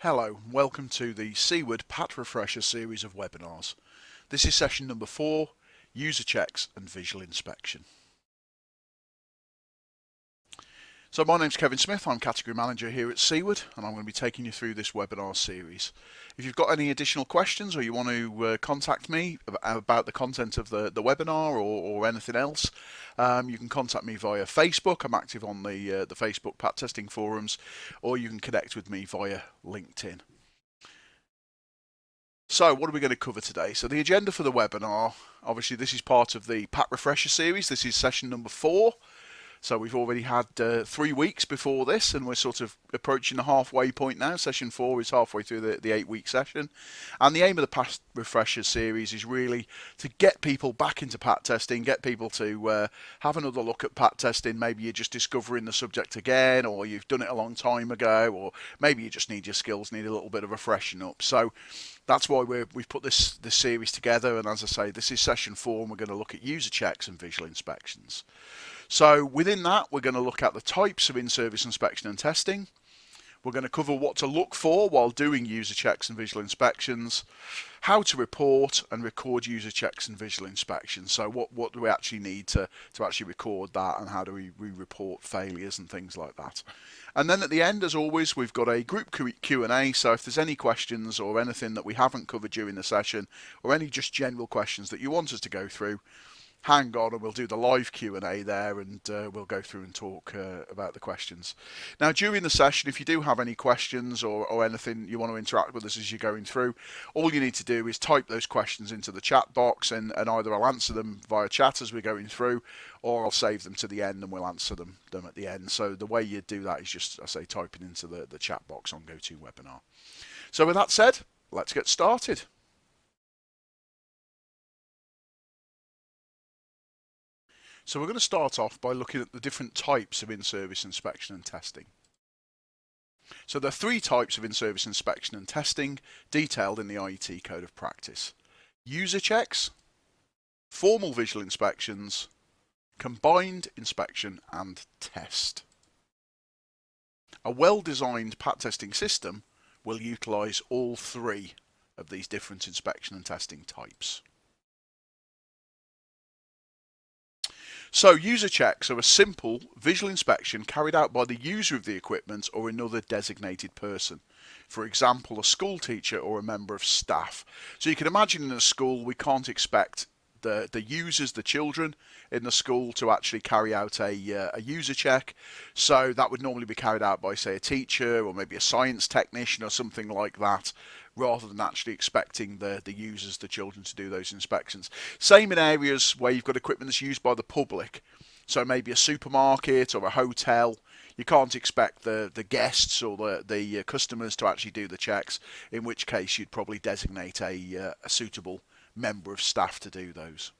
Hello, welcome to the Seaward Pat Refresher series of webinars. This is session number 4, User Checks and Visual Inspection. So my name's Kevin Smith, I'm Category Manager here at Seaward, and I'm going to be taking you through this webinar series. If you've got any additional questions or you want to contact me about the content of the webinar or anything else, you can contact me via Facebook. I'm active on the Facebook Pat Testing forums, or you can connect with me via LinkedIn. So what are we going to cover today? So the agenda for the webinar, obviously this is part of the Pat Refresher series. This is session number 4. So we've already had 3 weeks before this, and we're sort of approaching the halfway point now. Session 4 is halfway through the 8-week session. And the aim of the Pat Refresher series is really to get people back into Pat testing, get people to have another look at Pat testing. Maybe you're just discovering the subject again, or you've done it a long time ago, or maybe you just need your skills, need a little bit of a freshen up. So that's why we've put this series together. And as I say, this is session 4, and we're going to look at user checks and visual inspections. So within that, we're going to look at the types of in-service inspection and testing. We're going to cover what to look for while doing user checks and visual inspections, how to report and record user checks and visual inspections. So what do we actually need to actually record that, and how do we report failures and things like that. And then at the end, as always, we've got a group Q&A. So if there's any questions or anything that we haven't covered during the session, or any just general questions that you want us to go through, hang on and we'll do the live Q&A there, and we'll go through and talk about the questions. Now during the session, if you do have any questions or anything you want to interact with us as you're going through, all you need to do is type those questions into the chat box, and either I'll answer them via chat as we're going through, or I'll save them to the end and we'll answer them at the end. So the way you do that is just, I say, typing into the chat box on GoToWebinar. So with that said, let's get started. So we're going to start off by looking at the different types of in-service inspection and testing. So there are 3 types of in-service inspection and testing detailed in the IET Code of Practice: user checks, formal visual inspections, combined inspection and test. A well-designed Pat testing system will utilise all 3 of these different inspection and testing types. So user checks are a simple visual inspection carried out by the user of the equipment or another designated person. For example, a school teacher or a member of staff. So you can imagine in a school we can't expect the users, the children in the school, to actually carry out a user check. So that would normally be carried out by, say, a teacher or maybe a science technician or something like that, rather than actually expecting the users, the children, to do those inspections. Same in areas where you've got equipment that's used by the public. So maybe a supermarket or a hotel. You can't expect the guests or the customers to actually do the checks, in which case you'd probably designate a suitable member of staff to do those.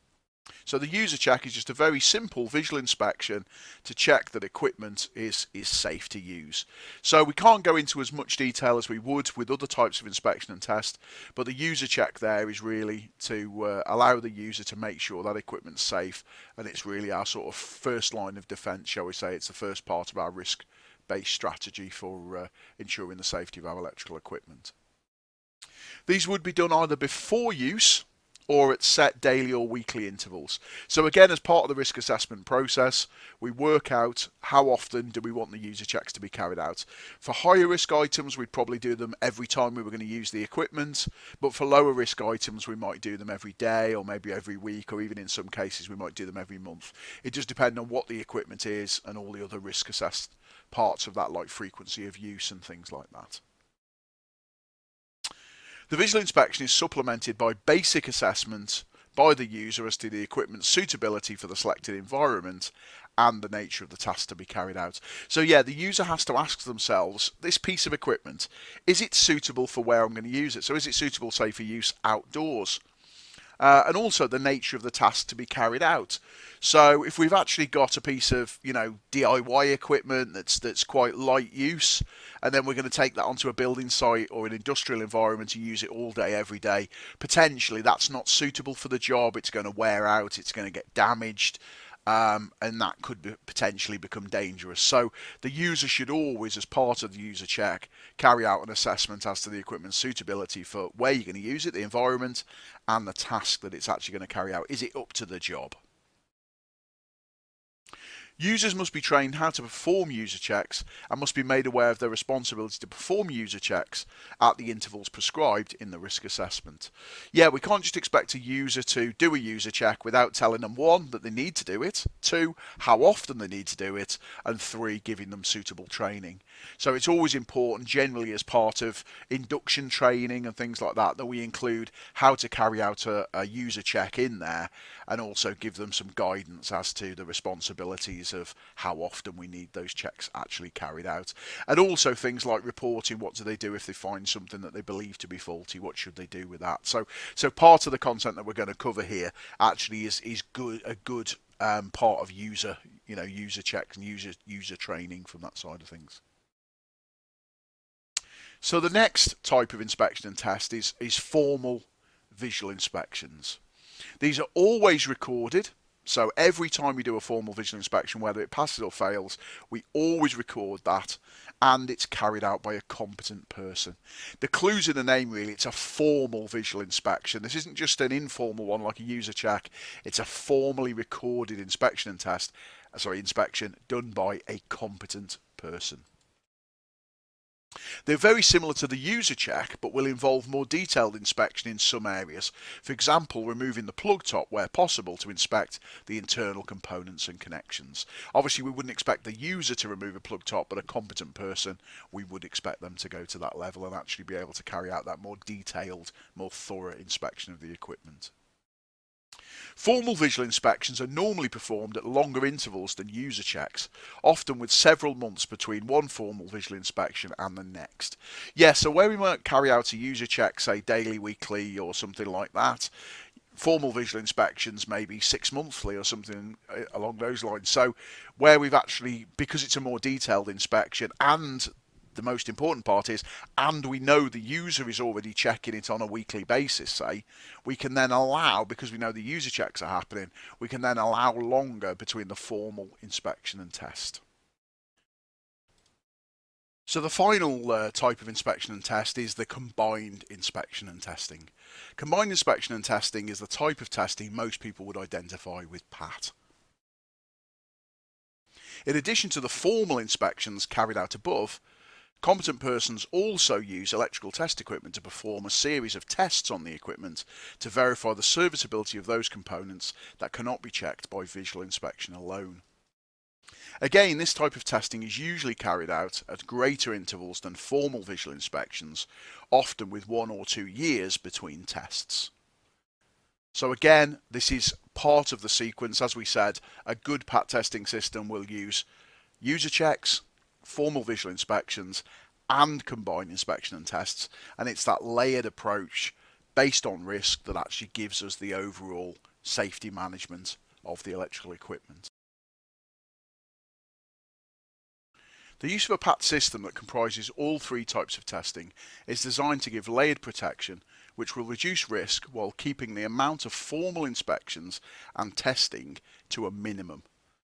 So the user check is just a very simple visual inspection to check that equipment is safe to use. So we can't go into as much detail as we would with other types of inspection and test, but the user check there is really to allow the user to make sure that equipment's safe, and it's really our sort of first line of defence, shall we say. It's the first part of our risk-based strategy for ensuring the safety of our electrical equipment. These would be done either before use or at set daily or weekly intervals. So again, as part of the risk assessment process, we work out how often do we want the user checks to be carried out. For higher risk items, we'd probably do them every time we were going to use the equipment, but for lower risk items, we might do them every day or maybe every week, or even in some cases we might do them every month. It just depends on what the equipment is and all the other risk assessed parts of that, like frequency of use and things like that. The visual inspection is supplemented by basic assessment by the user as to the equipment's suitability for the selected environment and the nature of the task to be carried out. So yeah, the user has to ask themselves, this piece of equipment, is it suitable for where I'm going to use it? So is it suitable, say, for use outdoors? And also the nature of the task to be carried out. So if we've actually got a piece of, DIY equipment that's quite light use, and then we're going to take that onto a building site or an industrial environment to use it all day, every day, potentially that's not suitable for the job. It's going to wear out, it's going to get damaged. and that could potentially become dangerous. So the user should always, as part of the user check, carry out an assessment as to the equipment's suitability for where you're going to use it, the environment, and the task that it's actually going to carry out. Is it up to the job? Users must be trained how to perform user checks and must be made aware of their responsibility to perform user checks at the intervals prescribed in the risk assessment. Yeah, we can't just expect a user to do a user check without telling them, one, that they need to do it, two, how often they need to do it, and three, giving them suitable training. So it's always important, generally as part of induction training and things like that, that we include how to carry out a user check in there, and also give them some guidance as to the responsibilities of how often we need those checks actually carried out. And also things like reporting, what do they do if they find something that they believe to be faulty, what should they do with that. So part of the content that we're going to cover here actually is a good part of user checks and user training from that side of things. So the next type of inspection and test is formal visual inspections. These are always recorded, so every time we do a formal visual inspection, whether it passes or fails, we always record that, and it's carried out by a competent person. The clue's in the name really, it's a formal visual inspection. This isn't just an informal one like a user check, it's a formally recorded inspection done by a competent person. They're very similar to the user check, but will involve more detailed inspection in some areas. For example, removing the plug top where possible to inspect the internal components and connections. Obviously, we wouldn't expect the user to remove a plug top, but a competent person, we would expect them to go to that level and actually be able to carry out that more detailed, more thorough inspection of the equipment. Formal visual inspections are normally performed at longer intervals than user checks, often with several months between one formal visual inspection and the next. Yeah, so where we might carry out a user check, say daily, weekly, or something like that, formal visual inspections maybe 6 monthly or something along those lines. So where we've actually, because it's a more detailed inspection, and the most important part is, and we know the user is already checking it on a weekly basis, say, we can then allow, because we know the user checks are happening, we can then allow longer between the formal inspection and test. So the final type of inspection and test is the combined inspection and testing. Combined inspection and testing is the type of testing most people would identify with PAT. In addition to the formal inspections carried out above, competent persons also use electrical test equipment to perform a series of tests on the equipment to verify the serviceability of those components that cannot be checked by visual inspection alone. Again, this type of testing is usually carried out at greater intervals than formal visual inspections, often with 1 or 2 years between tests. So again, this is part of the sequence. As we said, a good PAT testing system will use user checks, formal visual inspections, and combined inspection and tests, and it's that layered approach based on risk that actually gives us the overall safety management of the electrical equipment. The use of a PAT system that comprises all 3 types of testing is designed to give layered protection, which will reduce risk while keeping the amount of formal inspections and testing to a minimum,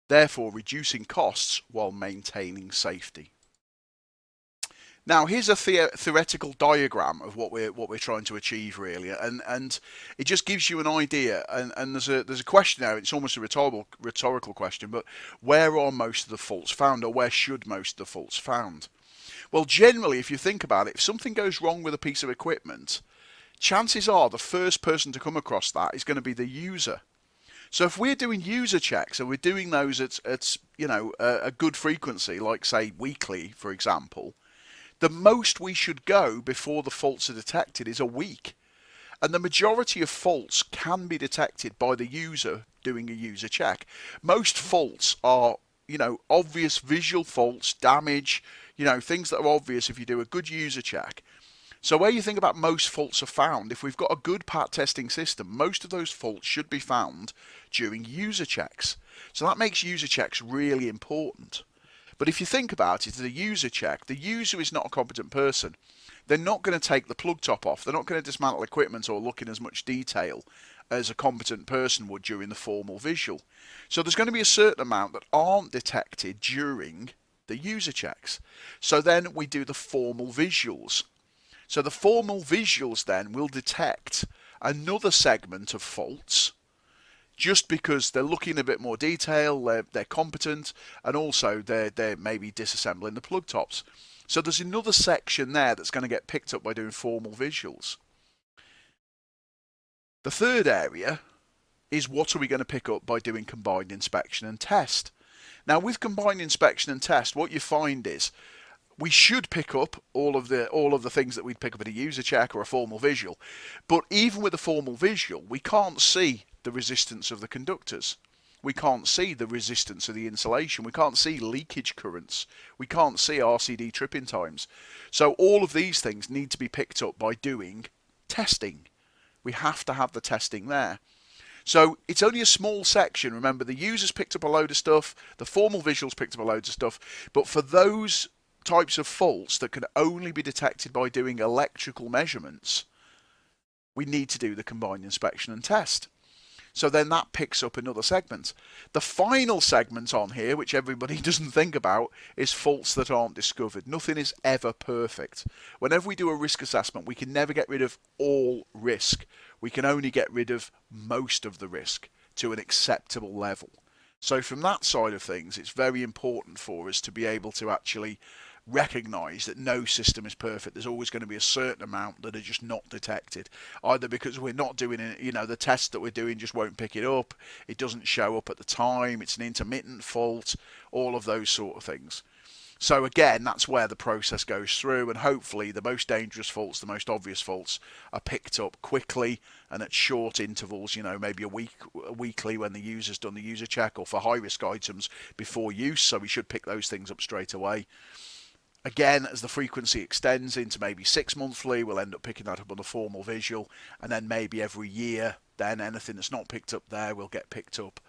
therefore reducing costs while maintaining safety. Now here's a theoretical diagram of what we're trying to achieve really, and it just gives you an idea. And there's a question now. It's almost a rhetorical question, but where are most of the faults found, or where should most of the faults found? Well, generally, if you think about it, if something goes wrong with a piece of equipment, chances are the first person to come across that is going to be the user. So if we're doing user checks and we're doing those at a good frequency, like say weekly, for example, the most we should go before the faults are detected is a week. And the majority of faults can be detected by the user doing a user check. Most faults are, obvious visual faults, damage, things that are obvious if you do a good user check. So where you think about most faults are found, if we've got a good PAT testing system, most of those faults should be found during user checks. So that makes user checks really important. But if you think about it, the user check, the user is not a competent person. They're not going to take the plug top off. They're not going to dismantle equipment or look in as much detail as a competent person would during the formal visual. So there's going to be a certain amount that aren't detected during the user checks. So then we do the formal visuals. So the formal visuals then will detect another segment of faults just because they're looking a bit more detail, they're competent, and also they're maybe disassembling the plug tops. So there's another section there that's going to get picked up by doing formal visuals. The third area is what are we going to pick up by doing combined inspection and test. Now with combined inspection and test, what you find is we should pick up all of the things that we'd pick up at a user check or a formal visual, but even with a formal visual, we can't see the resistance of the conductors. We can't see the resistance of the insulation. We can't see leakage currents. We can't see RCD tripping times. So all of these things need to be picked up by doing testing. We have to have the testing there. So it's only a small section. Remember, the users picked up a load of stuff, the formal visuals picked up a load of stuff, but for those types of faults that can only be detected by doing electrical measurements, we need to do the combined inspection and test. So then that picks up another segment. The final segment on here, which everybody doesn't think about, is faults that aren't discovered. Nothing is ever perfect. Whenever we do a risk assessment, we can never get rid of all risk. We can only get rid of most of the risk to an acceptable level. So from that side of things, it's very important for us to be able to actually recognise that no system is perfect. There's always going to be a certain amount that are just not detected, either because we're not doing it, the test that we're doing just won't pick it up, it doesn't show up at the time, it's an intermittent fault, all of those sort of things. So again, that's where the process goes through, and hopefully the most dangerous faults, the most obvious faults, are picked up quickly and at short intervals, maybe weekly when the user's done the user check, or for high risk items before use, so we should pick those things up straight away. Again, as the frequency extends into maybe 6 monthly, we'll end up picking that up on the formal visual, and then maybe every year, then anything that's not picked up there will get picked up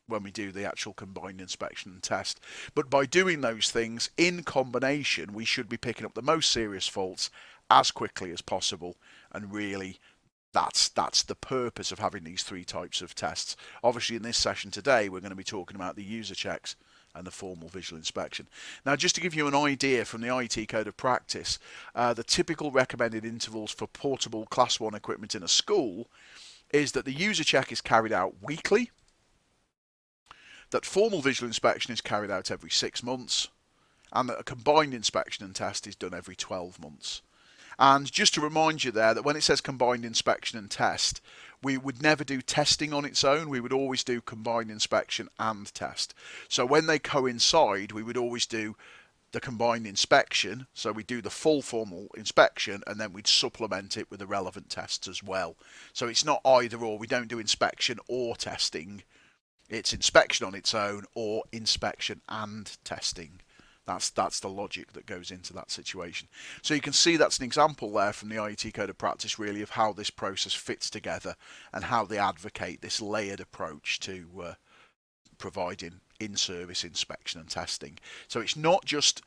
when we do the actual combined inspection and test. But by doing those things in combination, we should be picking up the most serious faults as quickly as possible, and really that's the purpose of having these three types of tests. Obviously in this session today we're going to be talking about the user checks and the formal visual inspection. Now, just to give you an idea from the IT Code of Practice, the typical recommended intervals for portable Class 1 equipment in a school is that the user check is carried out weekly, that formal visual inspection is carried out every 6 months, and that a combined inspection and test is done every 12 months. And just to remind you there that when it says combined inspection and test, we would never do testing on its own. We would always do combined inspection and test. So when they coincide, we would always do the combined inspection. So we do the full formal inspection and then we'd supplement it with the relevant tests as well. So it's not either or. We don't do inspection or testing. It's inspection on its own or inspection and testing. That's the logic that goes into that situation. So you can see that's an example there from the IT Code of Practice really of how this process fits together and how they advocate this layered approach to providing in-service inspection and testing. So it's not just,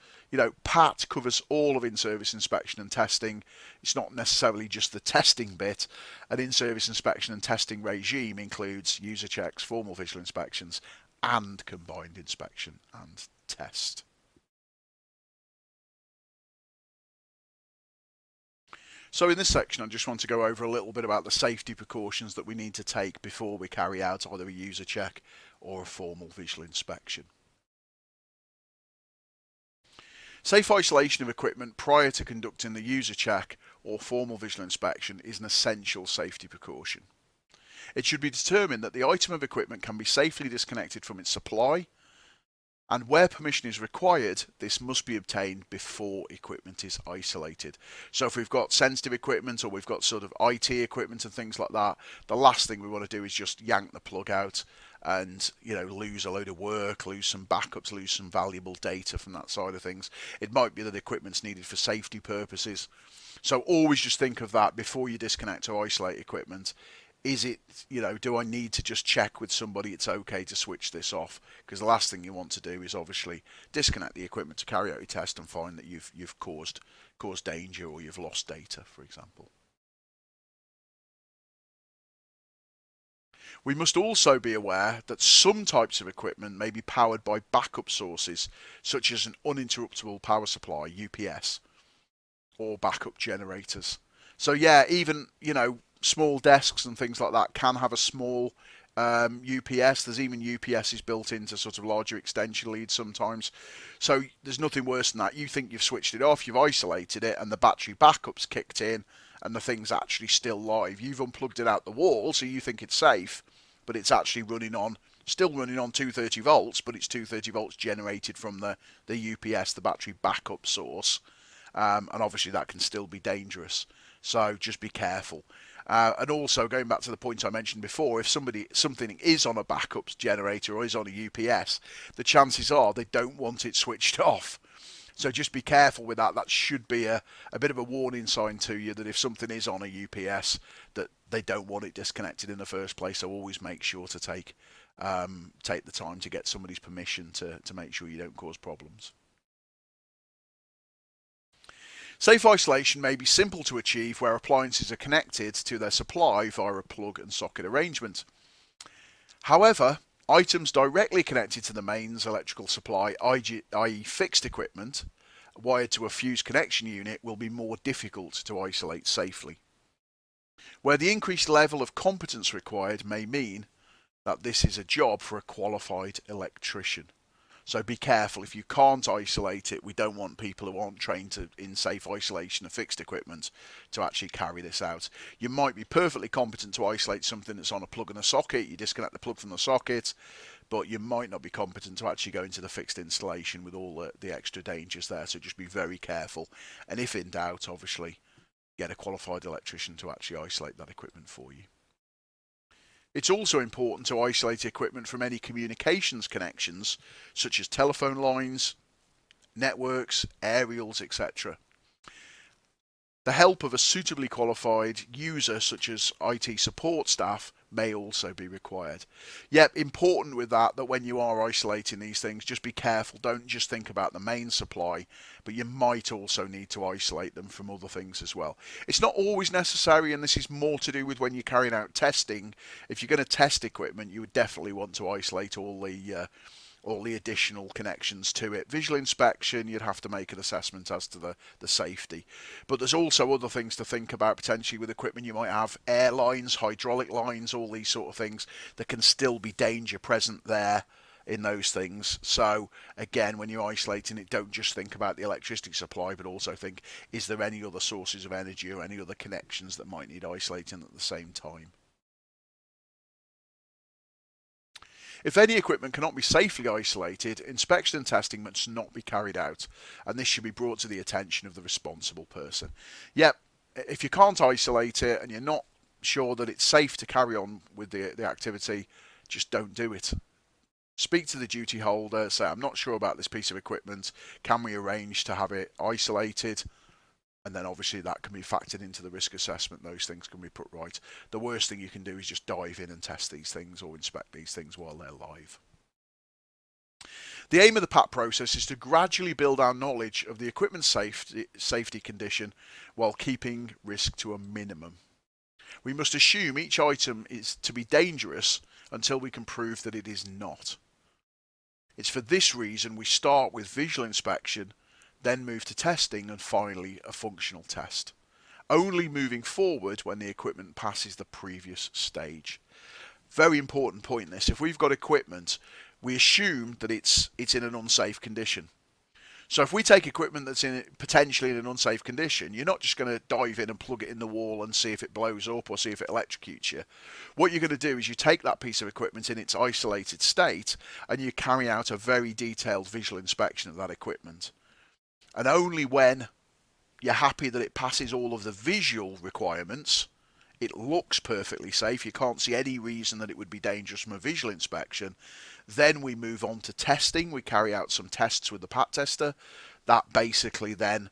PAT covers all of in-service inspection and testing. It's not necessarily just the testing bit. An in-service inspection and testing regime includes user checks, formal visual inspections, and combined inspection and test. So in this section I just want to go over a little bit about the safety precautions that we need to take before we carry out either a user check or a formal visual inspection. Safe isolation of equipment prior to conducting the user check or formal visual inspection is an essential safety precaution. It should be determined that the item of equipment can be safely disconnected from its supply, and where permission is required, this must be obtained before equipment is isolated. So if we've got sensitive equipment or we've got sort of IT equipment and things like that, the last thing we want to do is just yank the plug out and lose a load of work, lose some backups, lose some valuable data from that side of things. It might be that equipment's needed for safety purposes. So always just think of that before you disconnect or isolate equipment. Is it, do I need to just check with somebody it's okay to switch this off? Because the last thing you want to do is obviously disconnect the equipment to carry out your test and find that you've caused danger or you've lost data, for example. We must also be aware that some types of equipment may be powered by backup sources, such as an uninterruptible power supply, UPS, or backup generators. So yeah, even small desks and things like that can have a small UPS. There's even UPSs built into sort of larger extension leads sometimes. So there's nothing worse than that. You think you've switched it off, you've isolated it, and the battery backup's kicked in, and the thing's actually still live. You've unplugged it out the wall, so you think it's safe, but it's actually still running on 230 volts, but it's 230 volts generated from the UPS, the battery backup source. And obviously that can still be dangerous. So just be careful. And also going back to the point I mentioned before, if something is on a backup generator or is on a UPS, the chances are they don't want it switched off. So just be careful with that. That should be a bit of a warning sign to you that if something is on a UPS, that they don't want it disconnected in the first place. So always make sure to take the time to get somebody's permission to make sure you don't cause problems. Safe isolation may be simple to achieve where appliances are connected to their supply via a plug and socket arrangement. However, items directly connected to the mains electrical supply, i.e. fixed equipment, wired to a fuse connection unit, will be more difficult to isolate safely. Where the increased level of competence required may mean that this is a job for a qualified electrician. So be careful. If you can't isolate it, we don't want people who aren't trained in safe isolation of fixed equipment to actually carry this out. You might be perfectly competent to isolate something that's on a plug and a socket. You disconnect the plug from the socket, but you might not be competent to actually go into the fixed installation with all the extra dangers there. So just be very careful. And if in doubt, obviously, get a qualified electrician to actually isolate that equipment for you. It's also important to isolate equipment from any communications connections, such as telephone lines, networks, aerials, etc. The help of a suitably qualified user, such as IT support staff, may also be required. Yep, important with that when you are isolating these things, just be careful. Don't just think about the main supply, but you might also need to isolate them from other things as well. It's not always necessary, and this is more to do with when you're carrying out testing. If you're going to test equipment, you would definitely want to isolate all the additional connections to it. Visual inspection, you'd have to make an assessment as to the safety. But there's also other things to think about potentially with equipment. You might have air lines, hydraulic lines, all these sort of things. There can still be danger present there in those things. So again, when you're isolating it, don't just think about the electricity supply, but also think, is there any other sources of energy or any other connections that might need isolating at the same time? If any equipment cannot be safely isolated, inspection and testing must not be carried out, and this should be brought to the attention of the responsible person. Yep, if you can't isolate it and you're not sure that it's safe to carry on with the activity, just don't do it. Speak to the duty holder, say, I'm not sure about this piece of equipment, can we arrange to have it isolated? And then obviously that can be factored into the risk assessment. Those things can be put right. The worst thing you can do is just dive in and test these things or inspect these things while they're live. The aim of the PAT process is to gradually build our knowledge of the equipment safety condition while keeping risk to a minimum. We must assume each item is to be dangerous until we can prove that it is not. It's for this reason we start with visual inspection, then move to testing, and finally a functional test. Only moving forward when the equipment passes the previous stage. Very important point this. If we've got equipment, we assume that it's in an unsafe condition. So if we take equipment that's potentially in an unsafe condition, you're not just going to dive in and plug it in the wall and see if it blows up or see if it electrocutes you. What you're going to do is you take that piece of equipment in its isolated state and you carry out a very detailed visual inspection of that equipment. And only when you're happy that it passes all of the visual requirements, it looks perfectly safe, you can't see any reason that it would be dangerous from a visual inspection, then we move on to testing. We carry out some tests with the PAT tester. That basically then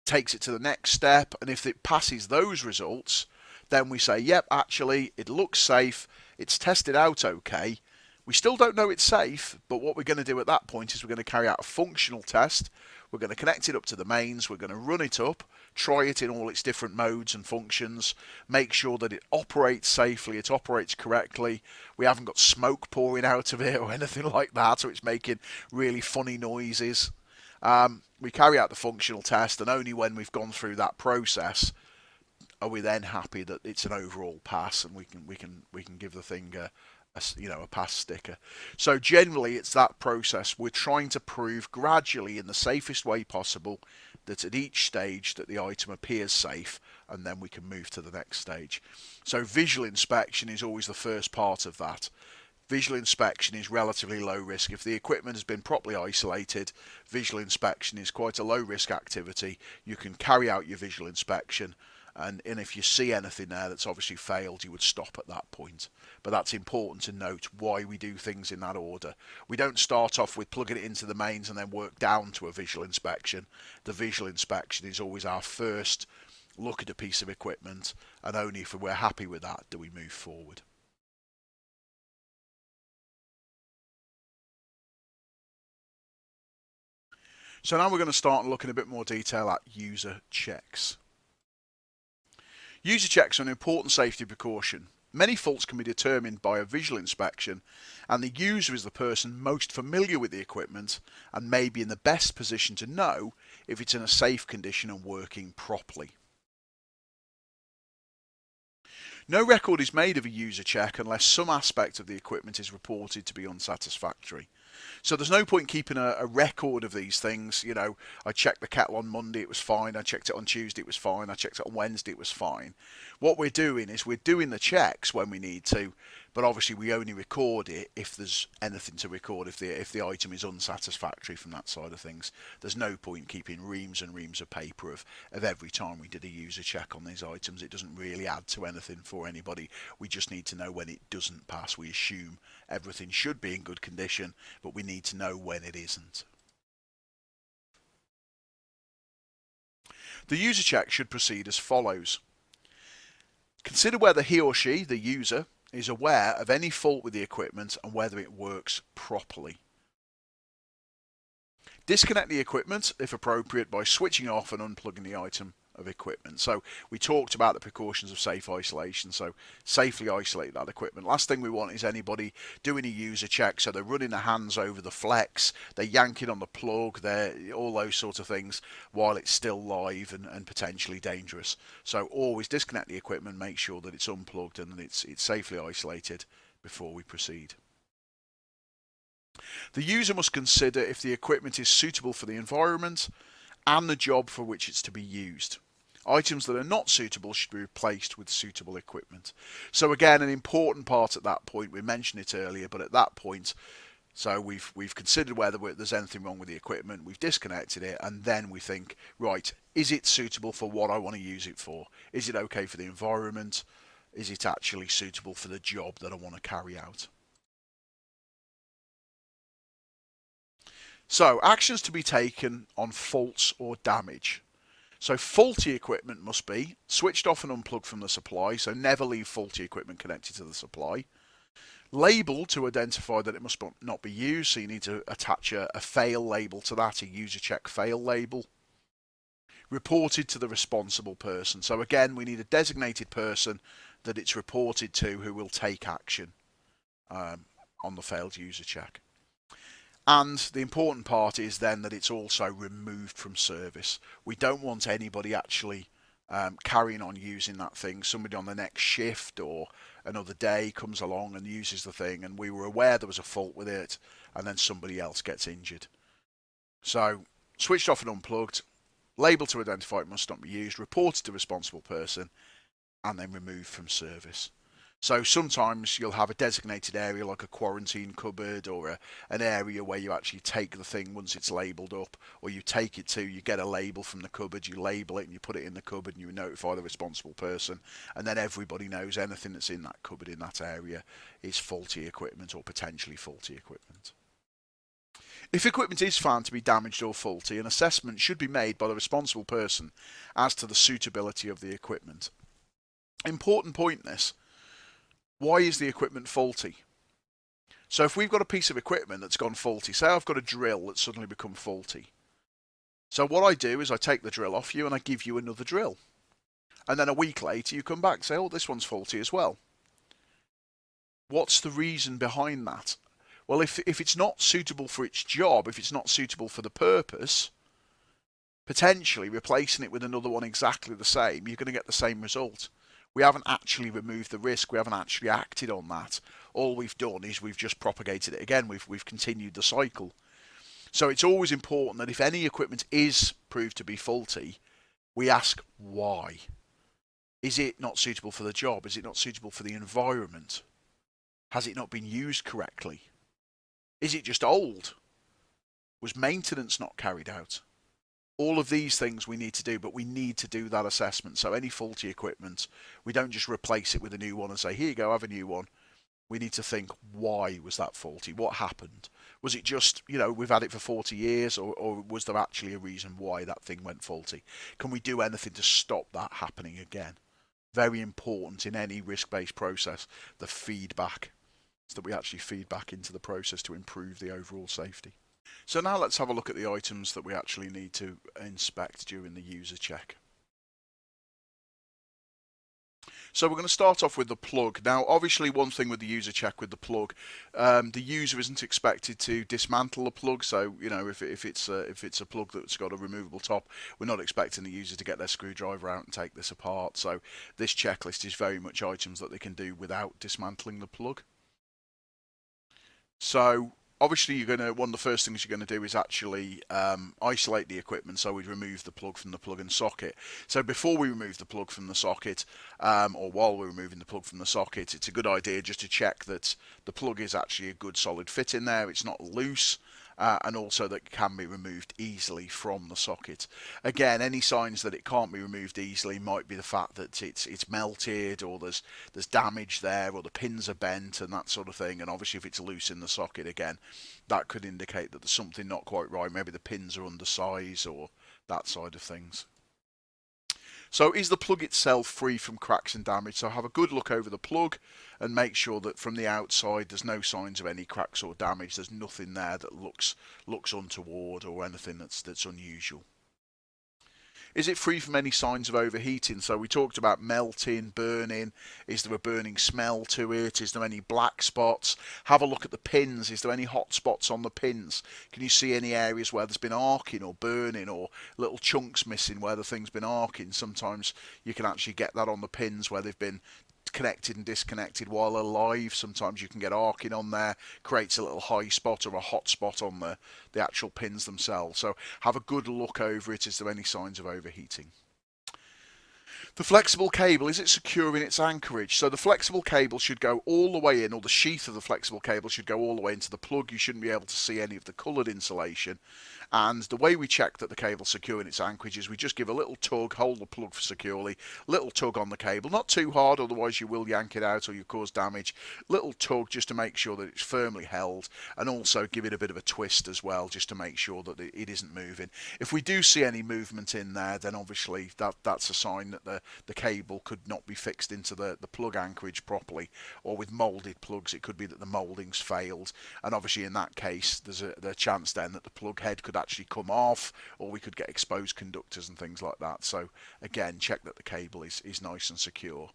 takes it to the next step, and if it passes those results, then we say, yep, actually, it looks safe, it's tested out okay, We still don't know it's safe, but what we're going to do at that point is we're going to carry out a functional test. We're going to connect it up to the mains, we're going to run it up, try it in all its different modes and functions, make sure that it operates safely, it operates correctly, we haven't got smoke pouring out of it or anything like that, so it's making really funny noises. We carry out the functional test, and only when we've gone through that process are we then happy that it's an overall pass, and we can give the thing a pass sticker. So generally, it's that process. We're trying to prove gradually, in the safest way possible, that at each stage that the item appears safe, and then we can move to the next stage. So visual inspection is always the first part of that. Visual inspection is relatively low risk. If the equipment has been properly isolated, visual inspection is quite a low risk activity. You can carry out your visual inspection, and if you see anything there that's obviously failed, you would stop at that point. But that's important to note why we do things in that order. We don't start off with plugging it into the mains and then work down to a visual inspection. The visual inspection is always our first look at a piece of equipment, and only if we're happy with that do we move forward. So now we're going to start looking a bit more detail at user checks. User checks are an important safety precaution. Many faults can be determined by a visual inspection, and the user is the person most familiar with the equipment and may be in the best position to know if it's in a safe condition and working properly. No record is made of a user check unless some aspect of the equipment is reported to be unsatisfactory. So there's no point keeping a record of these things. I checked the kettle on Monday, it was fine. I checked it on Tuesday, it was fine. I checked it on Wednesday, it was fine. What we're doing is we're doing the checks when we need to, but obviously we only record it if there's anything to record. If the item is unsatisfactory from that side of things, there's no point keeping reams and reams of paper of every time we did a user check on these items. It doesn't really add to anything for anybody. We just need to know when it doesn't pass. We assume everything should be in good condition, but we need to know when it isn't. The user check should proceed as follows. Consider whether he or she, the user, is aware of any fault with the equipment and whether it works properly. Disconnect the equipment, if appropriate, by switching off and unplugging the item of equipment. So we talked about the precautions of safe isolation, so safely isolate that equipment. Last thing we want is anybody doing a user check, so they're running their hands over the flex, they're yanking on the plug, they're all those sort of things while it's still live and potentially dangerous. So always disconnect the equipment, make sure that it's unplugged and that it's safely isolated before we proceed. The user must consider if the equipment is suitable for the environment and the job for which it's to be used. Items that are not suitable should be replaced with suitable equipment. So again, an important part at that point, we mentioned it earlier, but at that point, so we've considered whether there's anything wrong with the equipment, we've disconnected it, and then we think, right, is it suitable for what I want to use it for? Is it okay for the environment? Is it actually suitable for the job that I want to carry out? So, actions to be taken on faults or damage. So faulty equipment must be switched off and unplugged from the supply, so never leave faulty equipment connected to the supply. Labelled to identify that it must not be used, so you need to attach a fail label to that, a user check fail label. Reported to the responsible person. So again, we need a designated person that it's reported to who will take action on the failed user check. And the important part is then that it's also removed from service. We don't want anybody actually carrying on using that thing. Somebody on the next shift or another day comes along and uses the thing, and we were aware there was a fault with it, and then somebody else gets injured. So switched off and unplugged, labelled to identify it must not be used, reported to the responsible person, and then removed from service. So sometimes you'll have a designated area like a quarantine cupboard or an area where you actually take the thing once it's labelled up, or you take it to, you get a label from the cupboard, you label it and you put it in the cupboard and you notify the responsible person, and then everybody knows anything that's in that cupboard in that area is faulty equipment or potentially faulty equipment. If equipment is found to be damaged or faulty, an assessment should be made by the responsible person as to the suitability of the equipment. Important point this. Why is the equipment faulty? So if we've got a piece of equipment that's gone faulty, say I've got a drill that's suddenly become faulty. So what I do is I take the drill off you and I give you another drill. And then a week later you come back and say, oh, this one's faulty as well. What's the reason behind that? Well, if it's not suitable for its job, if it's not suitable for the purpose, potentially replacing it with another one exactly the same, you're going to get the same result. We haven't actually removed the risk. We haven't actually acted on that. All we've done is we've just propagated it again. We've continued the cycle. So it's always important that if any equipment is proved to be faulty, we ask why. Is it not suitable for the job? Is it not suitable for the environment? Has it not been used correctly? Is it just old? Was maintenance not carried out? All of these things we need to do, but we need to do that assessment. So any faulty equipment, we don't just replace it with a new one and say, here you go, have a new one. We need to think, why was that faulty? What happened? Was it just, we've had it for 40 years, or was there actually a reason why that thing went faulty? Can we do anything to stop that happening again? Very important in any risk-based process, the feedback, so that we actually feed back into the process to improve the overall safety. So now let's have a look at the items that we actually need to inspect during the user check. So we're going to start off with the plug. Now, obviously, one thing with the user check with the plug, the user isn't expected to dismantle the plug. So, if it's a plug that's got a removable top, we're not expecting the user to get their screwdriver out and take this apart. So this checklist is very much items that they can do without dismantling the plug. So obviously one of the first things you're going to do is actually isolate the equipment. So we'd remove the plug from the plug and socket. So before we remove the plug from the socket, or while we're removing the plug from the socket, it's a good idea just to check that the plug is actually a good solid fit in there. It's not loose. And also that it can be removed easily from the socket. Again, any signs that it can't be removed easily might be the fact that it's melted, or there's damage there, or the pins are bent and that sort of thing. And obviously if it's loose in the socket, again, that could indicate that there's something not quite right. Maybe the pins are undersized or that side of things. So is the plug itself free from cracks and damage? So have a good look over the plug and make sure that from the outside there's no signs of any cracks or damage. There's nothing there that looks untoward or anything that's unusual. Is it free from any signs of overheating? So we talked about melting, burning. Is there a burning smell to it? Is there any black spots? Have a look at the pins. Is there any hot spots on the pins? Can you see any areas where there's been arcing or burning, or little chunks missing where the thing's been arcing? Sometimes you can actually get that on the pins where they've been connected and disconnected while alive. Sometimes you can get arcing on there, creates a little high spot or a hot spot on the actual pins themselves. So have a good look over it. Is there any signs of overheating? The flexible cable, is it secure in its anchorage? So the flexible cable should go all the way in, or the sheath of the flexible cable should go all the way into the plug. You shouldn't be able to see any of the coloured insulation. And the way we check that the cable's secure in its anchorage is we just give a little tug, hold the plug securely, little tug on the cable, not too hard, otherwise you will yank it out or you cause damage. Little tug just to make sure that it's firmly held, and also give it a bit of a twist as well, just to make sure that it isn't moving. If we do see any movement in there, then obviously that's a sign that the cable could not be fixed into the plug anchorage properly, or with moulded plugs it could be that the moulding's failed, and obviously in that case there's a chance then that the plug head could actually come off, or we could get exposed conductors and things like that. So again, check that the cable is nice and secure.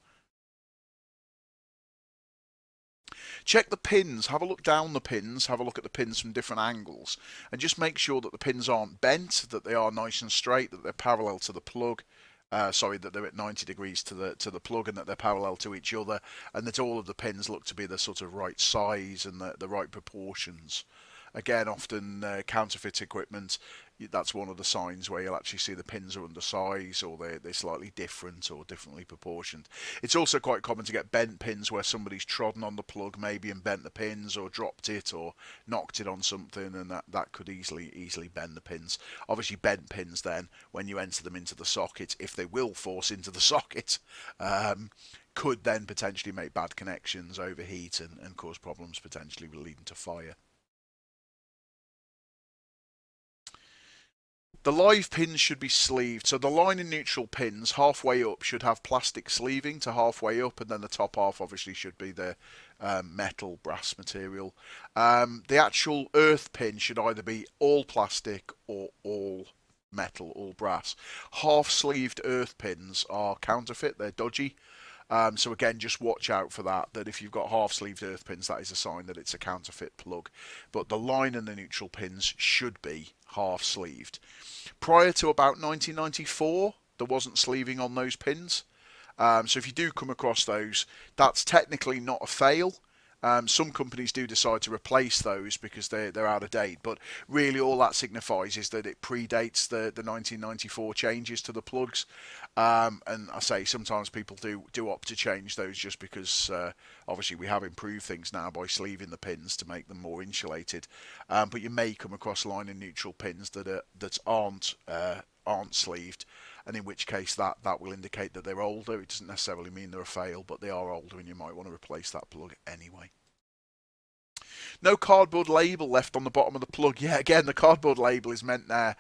Check the pins, have a look down the pins, have a look at the pins from different angles, and just make sure that the pins aren't bent, that they are nice and straight, that they're parallel to the plug. That they're at 90 degrees to the plug, and that they're parallel to each other, and that all of the pins look to be the sort of right size and the right proportions. Again, often counterfeit equipment, that's one of the signs where you'll actually see the pins are undersized, or they're slightly different or differently proportioned. It's also quite common to get bent pins where somebody's trodden on the plug maybe and bent the pins, or dropped it or knocked it on something, and that could easily bend the pins. Obviously bent pins then, when you enter them into the socket, if they will force into the socket, could then potentially make bad connections, overheat, and cause problems potentially leading to fire. The live pins should be sleeved. So the line and neutral pins halfway up should have plastic sleeving to halfway up, and then the top half obviously should be the metal brass material. The actual earth pin should either be all plastic or all metal, all brass. Half sleeved earth pins are counterfeit, they're dodgy. So again, just watch out for that. That if you've got half-sleeved earth pins, that is a sign that it's a counterfeit plug. But the line and the neutral pins should be half-sleeved. Prior to about 1994, there wasn't sleeving on those pins. So if you do come across those, that's technically not a fail. Some companies do decide to replace those because they're out of date, but really all that signifies is that it predates the 1994 changes to the plugs. And I say sometimes people do opt to change those just because obviously we have improved things now by sleeving the pins to make them more insulated. But you may come across line and neutral pins that aren't sleeved, and in which case that will indicate that they're older. It doesn't necessarily mean they're a fail, but they are older and you might want to replace that plug anyway. No cardboard label left on the bottom of the plug. Yeah, again, the cardboard label is meant there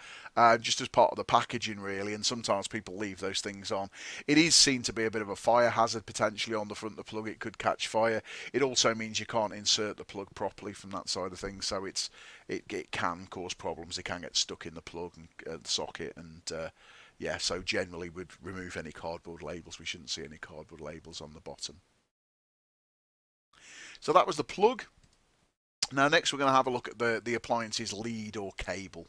just as part of the packaging, really, and sometimes people leave those things on. It is seen to be a bit of a fire hazard potentially on the front of the plug. It could catch fire. It also means you can't insert the plug properly from that side of things, so it can cause problems. It can get stuck in the plug and the socket, and yeah, so generally we'd remove any cardboard labels. We shouldn't see any cardboard labels on the bottom. So that was the plug. Now next we're going to have a look at the appliance's lead or cable.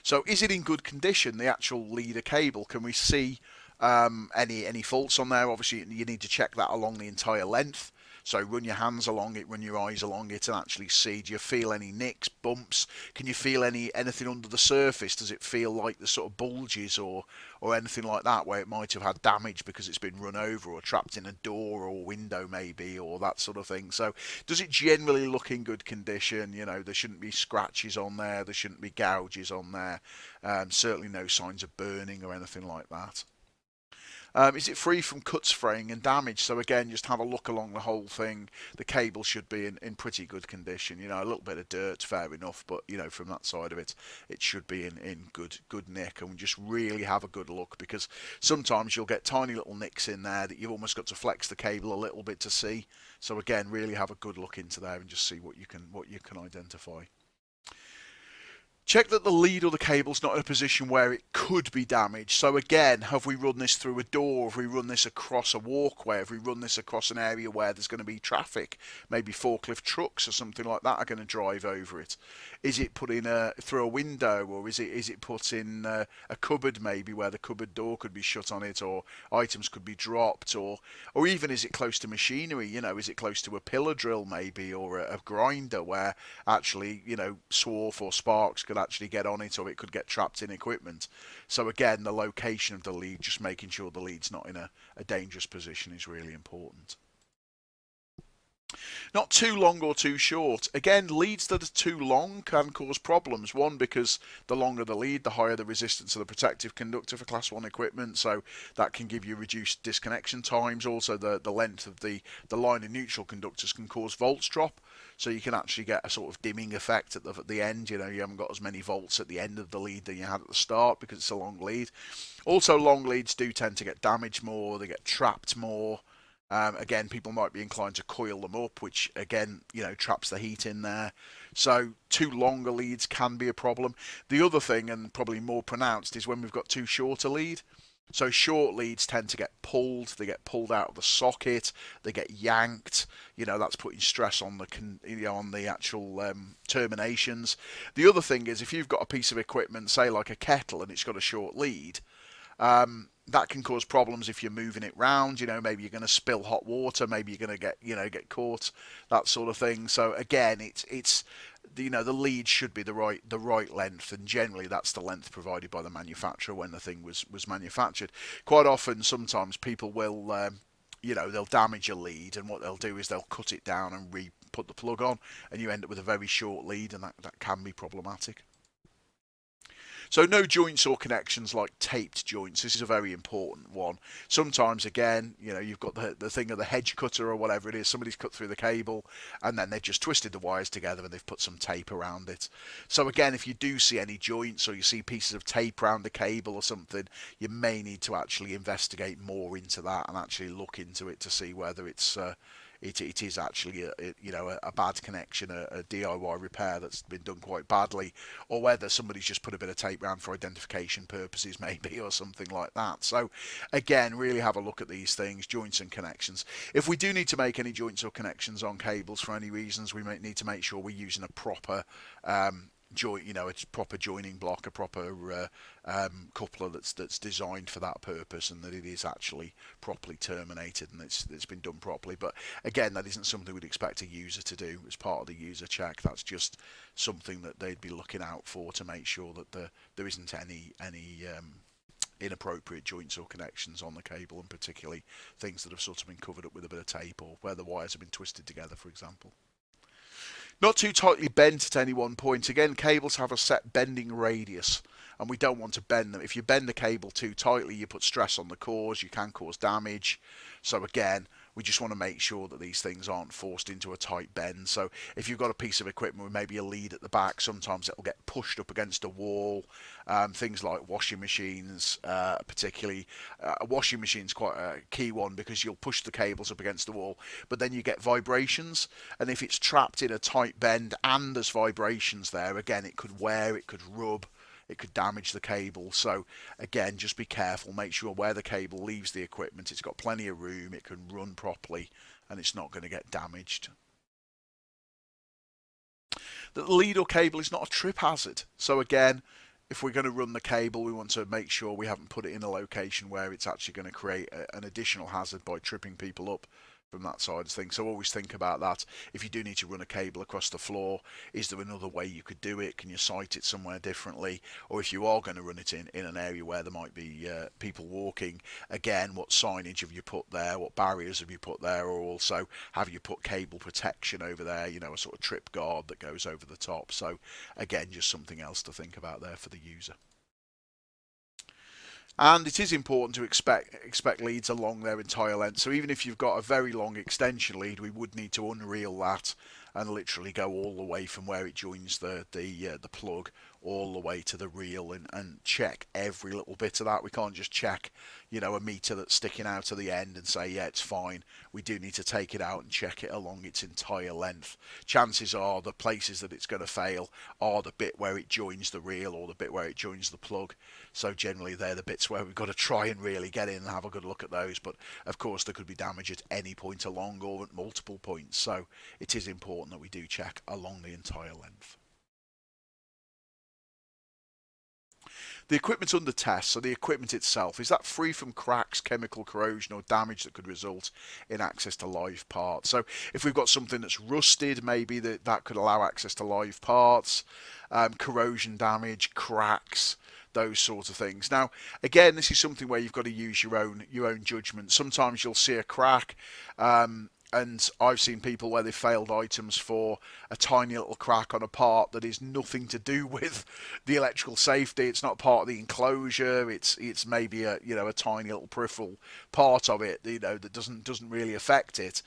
So is it in good condition, the actual lead or cable? Can we see any faults on there? Obviously you need to check that along the entire length. So run your hands along it, run your eyes along it, and actually see, do you feel any nicks, bumps? Can you feel anything under the surface? Does it feel like the sort of bulges or anything like that, where it might have had damage because it's been run over or trapped in a door or window maybe, or that sort of thing? So does it generally look in good condition? You know, there shouldn't be scratches on there, there shouldn't be gouges on there, certainly no signs of burning or anything like that. Is it free from cuts, fraying and damage? So again, just have a look along the whole thing. The cable should be in pretty good condition. You know, a little bit of dirt, fair enough, but you know, from that side of it, it should be in good nick. And just really have a good look, because sometimes you'll get tiny little nicks in there that you've almost got to flex the cable a little bit to see. So again, really have a good look into there and just see what you can identify. Check that the lead or the cable's not in a position where it could be damaged. So again, have we run this through a door? Have we run this across a walkway? Have we run this across an area where there's going to be traffic? Maybe forklift trucks or something like that are going to drive over it. Is it put in through a window, or is it put in a cupboard maybe, where the cupboard door could be shut on it, or items could be dropped, or even is it close to machinery? You know, is it close to a pillar drill maybe, or a grinder where actually, you know, swarf or sparks could actually get on it, or it could get trapped in equipment. So again, the location of the lead, just making sure the lead's not in a dangerous position, is really important. Not too long or too short. Again, leads that are too long can cause problems. One, because the longer the lead, the higher the resistance of the protective conductor for Class 1 equipment, so that can give you reduced disconnection times. Also, the length of the line and neutral conductors can cause volts drop, so you can actually get a sort of dimming effect at the end. You know, you haven't got as many volts at the end of the lead than you had at the start because it's a long lead. Also, long leads do tend to get damaged more, they get trapped more. Again, people might be inclined to coil them up, which again, you know, traps the heat in there. So too longer leads can be a problem. The other thing, and probably more pronounced, is when we've got too short a lead. So short leads tend to get pulled. They get pulled out of the socket. They get yanked. You know, that's putting stress on the actual terminations. The other thing is, if you've got a piece of equipment, say like a kettle, and it's got a short lead, that can cause problems if you're moving it round. You know, maybe you're going to spill hot water, maybe you're going to get caught, that sort of thing. So again, it's the lead should be the right length, and generally that's the length provided by the manufacturer when the thing was manufactured. Quite often, sometimes people will they'll damage a lead, and what they'll do is they'll cut it down and re-put the plug on, and you end up with a very short lead, and that can be problematic. So no joints or connections like taped joints. This is a very important one. Sometimes, again, you've got the thing of the hedge cutter or whatever it is. Somebody's cut through the cable and then they've just twisted the wires together and they've put some tape around it. So again, if you do see any joints or you see pieces of tape around the cable or something, you may need to actually investigate more into that and actually look into it to see whether it is actually a bad connection, a DIY repair that's been done quite badly, or whether somebody's just put a bit of tape around for identification purposes maybe, or something like that. So again, really have a look at these things, joints and connections. If we do need to make any joints or connections on cables for any reasons, we might need to make sure we're using a proper a proper joining block, a proper coupler that's designed for that purpose, and that it is actually properly terminated and it's been done properly. But again, that isn't something we'd expect a user to do as part of the user check. That's just something that they'd be looking out for to make sure that there isn't any inappropriate joints or connections on the cable, and particularly things that have sort of been covered up with a bit of tape or where the wires have been twisted together, for example. Not too tightly bent at any one point. Again, cables have a set bending radius, and we don't want to bend them. If you bend the cable too tightly, you put stress on the cores, you can cause damage. So again, we just want to make sure that these things aren't forced into a tight bend. So if you've got a piece of equipment with maybe a lead at the back, sometimes it'll get pushed up against a wall. Things like washing machines, particularly a washing machine's quite a key one, because you'll push the cables up against the wall, but then you get vibrations, and if it's trapped in a tight bend and there's vibrations there, again, it could wear, it could rub, it could damage the cable. So again, just be careful, make sure where the cable leaves the equipment, it's got plenty of room, it can run properly, and it's not going to get damaged. The lead or cable is not a trip hazard. So again, if we're going to run the cable, we want to make sure we haven't put it in a location where it's actually going to create an additional hazard by tripping people up from that side of things. So always think about that. If you do need to run a cable across the floor, is there another way you could do it? Can you site it somewhere differently? Or if you are going to run it in an area where there might be people walking, again, what signage have you put there? What barriers have you put there? Or also, have you put cable protection over there? A sort of trip guard that goes over the top. So again, just something else to think about there for the user. And it is important to expect leads along their entire length. So even if you've got a very long extension lead, we would need to unreel that and literally go all the way from where it joins the plug all the way to the reel, and check every little bit of that. We can't just check a meter that's sticking out of the end and say, yeah, it's fine. We do need to take it out and check it along its entire length. Chances are the places that it's going to fail are the bit where it joins the reel or the bit where it joins the plug. So generally they're the bits where we've got to try and really get in and have a good look at those. But of course there could be damage at any point along or at multiple points. So it is important that we do check along the entire length. The equipment under test, so the equipment itself, is that free from cracks, chemical corrosion or damage that could result in access to live parts? So if we've got something that's rusted, maybe that could allow access to live parts, corrosion damage, cracks, those sort of things. Now, again, this is something where you've got to use your own judgment. Sometimes you'll see a crack, and I've seen people where they failed items for a tiny little crack on a part that is nothing to do with the electrical safety. It's not part of the enclosure. It's maybe a tiny little peripheral part of it that doesn't really affect it.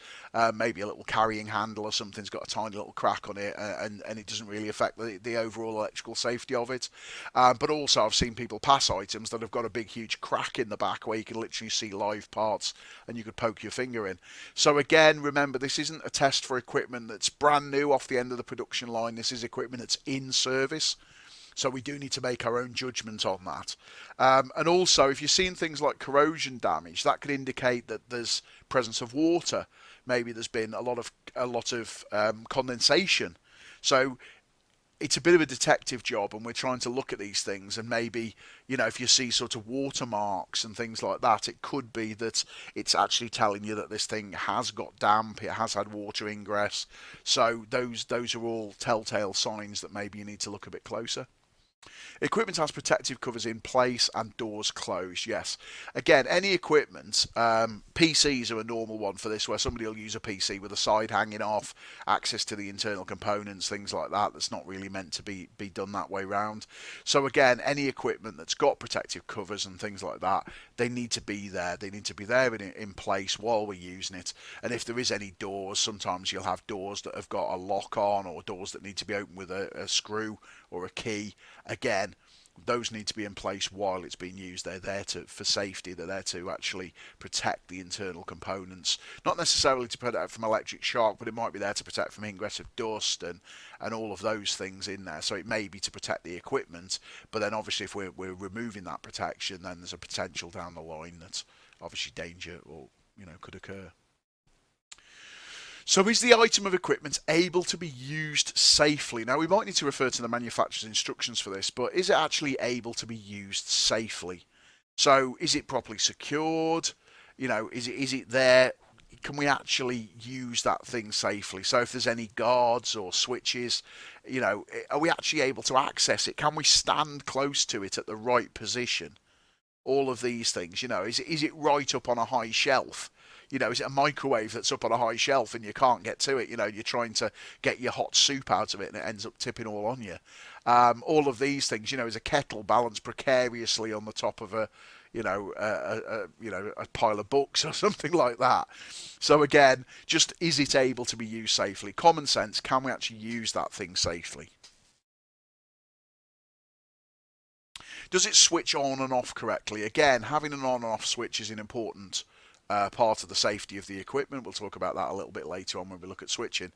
Maybe a little carrying handle or something's got a tiny little crack on it, and it doesn't really affect the overall electrical safety of it. But also I've seen people pass items that have got a big huge crack in the back where you can literally see live parts and you could poke your finger in. So again, remember, this isn't a test for equipment that's brand new off the end of the production line. This is equipment that's in service. So we do need to make our own judgment on that. And also, if you're seeing things like corrosion damage, that could indicate that there's presence of water. Maybe there's been a lot of condensation. So it's a bit of a detective job, and we're trying to look at these things, and maybe, if you see sort of watermarks and things like that, it could be that it's actually telling you that this thing has got damp, it has had water ingress. So those are all telltale signs that maybe you need to look a bit closer. Equipment has protective covers in place and doors closed, yes. Again, any equipment, PCs are a normal one for this, where somebody will use a PC with a side hanging off, access to the internal components, things like that, that's not really meant to be done that way round. So again, any equipment that's got protective covers and things like that, they need to be there. They need to be there in place while we're using it. And if there is any doors, sometimes you'll have doors that have got a lock on, or doors that need to be opened with a screw or a key. Again, those need to be in place while it's being used. They're there for safety. They're there to actually protect the internal components, not necessarily to protect from electric shock, but it might be there to protect from ingress of dust and all of those things in there. So it may be to protect the equipment, but then obviously if we're removing that protection, then there's a potential down the line that obviously danger or could occur. So is the item of equipment able to be used safely? Now we might need to refer to the manufacturer's instructions for this, but is it actually able to be used safely? So is it properly secured? Is it there? Can we actually use that thing safely? So if there's any guards or switches, are we actually able to access it? Can we stand close to it at the right position? All of these things, is it right up on a high shelf? Is it a microwave that's up on a high shelf and you can't get to it? You're trying to get your hot soup out of it and it ends up tipping all on you. All of these things, is a kettle balanced precariously on the top of a pile of books or something like that. So again, just is it able to be used safely? Common sense, can we actually use that thing safely? Does it switch on and off correctly? Again, having an on and off switch is an important part of the safety of the equipment. We'll talk about that a little bit later on when we look at switching.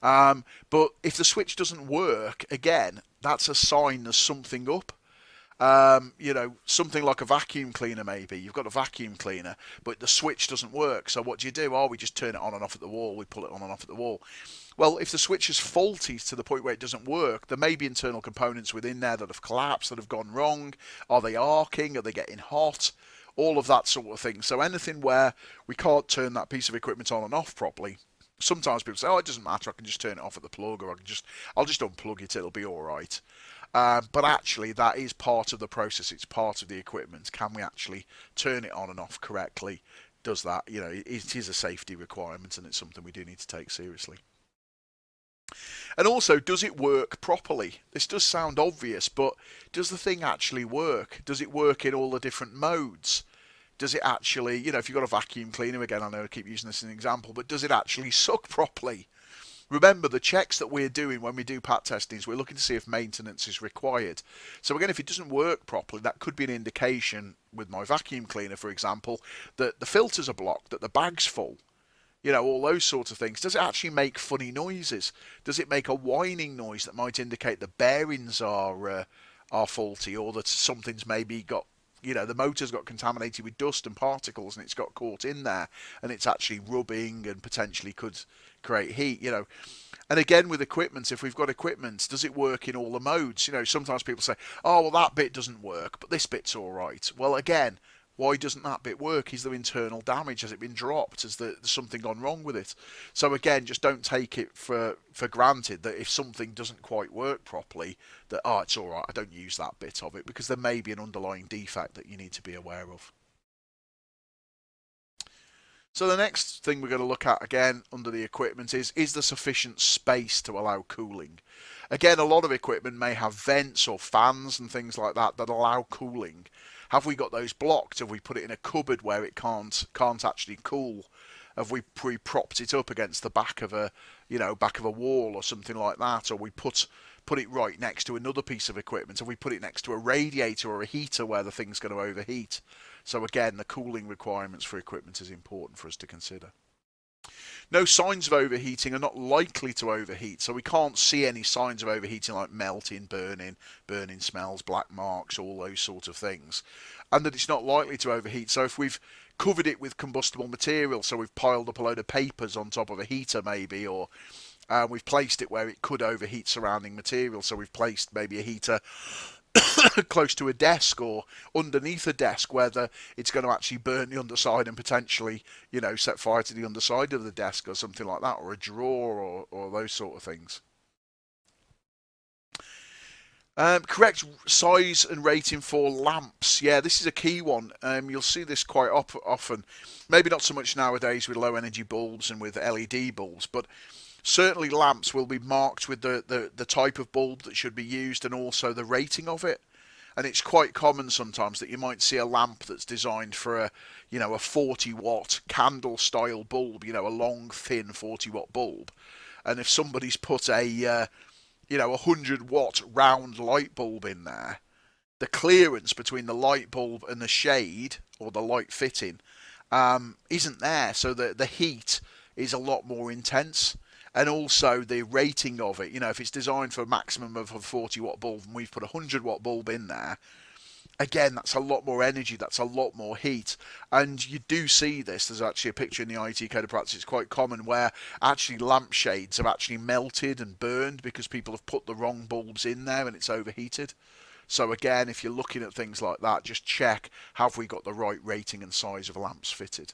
But if the switch doesn't work, again, that's a sign there's something up. Something like a vacuum cleaner maybe. You've got a vacuum cleaner, but the switch doesn't work. So what do? Oh, we just turn it on and off at the wall. We pull it on and off at the wall. Well, if the switch is faulty to the point where it doesn't work, there may be internal components within there that have collapsed, that have gone wrong. Are they arcing? Are they getting hot? All of that sort of thing. So anything where we can't turn that piece of equipment on and off properly. Sometimes people say, "Oh, it doesn't matter. I can just turn it off at the plug, or I'll just unplug it. It'll be all right." But actually, that is part of the process. It's part of the equipment. Can we actually turn it on and off correctly? Does that, it is a safety requirement, and it's something we do need to take seriously. And also, does it work properly? This does sound obvious, but does the thing actually work? Does it work in all the different modes? Does it actually, if you've got a vacuum cleaner, again, I know I keep using this as an example, but does it actually suck properly? Remember, the checks that we're doing when we do pat testing is we're looking to see if maintenance is required. So again, if it doesn't work properly, that could be an indication with my vacuum cleaner, for example, that the filters are blocked, that the bag's full. All those sorts of things. Does it actually make funny noises? Does it make a whining noise that might indicate the bearings are faulty, or that something's maybe got, the motor's got contaminated with dust and particles and it's got caught in there and it's actually rubbing and potentially could create heat, And again, with equipment, if we've got equipment, does it work in all the modes? Sometimes people say, "Oh, well, that bit doesn't work, but this bit's all right." Well, again, why doesn't that bit work? Is there internal damage? Has it been dropped? Has there something gone wrong with it? So again, just don't take it for granted that if something doesn't quite work properly, that, oh, it's all right, I don't use that bit of it, because there may be an underlying defect that you need to be aware of. So the next thing we're going to look at again under the equipment is there sufficient space to allow cooling? Again, a lot of equipment may have vents or fans and things like that that allow cooling. Have we got those blocked? Have we put it in a cupboard where it can't actually cool? Have we propped it up against the back of a wall or something like that? Or we put it right next to another piece of equipment? Have we put it next to a radiator or a heater where the thing's going to overheat? So again, the cooling requirements for equipment is important for us to consider. No signs of overheating are not likely to overheat, so we can't see any signs of overheating like melting, burning smells, black marks, all those sort of things. And that it's not likely to overheat. So if we've covered it with combustible material, so we've piled up a load of papers on top of a heater maybe, or we've placed it where it could overheat surrounding material, so we've placed maybe a heater close to a desk or underneath a desk where it's going to actually burn the underside and potentially, set fire to the underside of the desk or something like that, or a drawer or those sort of things. Correct size and rating for lamps. Yeah, this is a key one. You'll see this quite often. Maybe not so much nowadays with low energy bulbs and with LED bulbs, but certainly lamps will be marked with the type of bulb that should be used and also the rating of it. And it's quite common sometimes that you might see a lamp that's designed for a 40 watt candle style bulb, a long thin 40 watt bulb. And if somebody's put a 100-watt round light bulb in there, the clearance between the light bulb and the shade or the light fitting isn't there, so the heat is a lot more intense. And also the rating of it, if it's designed for a maximum of a 40-watt bulb and we've put a 100-watt bulb in there, again, that's a lot more energy, that's a lot more heat. And you do see this, there's actually a picture in the IT Code of Practice, it's quite common, where actually lampshades have actually melted and burned because people have put the wrong bulbs in there and it's overheated. So again, if you're looking at things like that, just check, have we got the right rating and size of lamps fitted?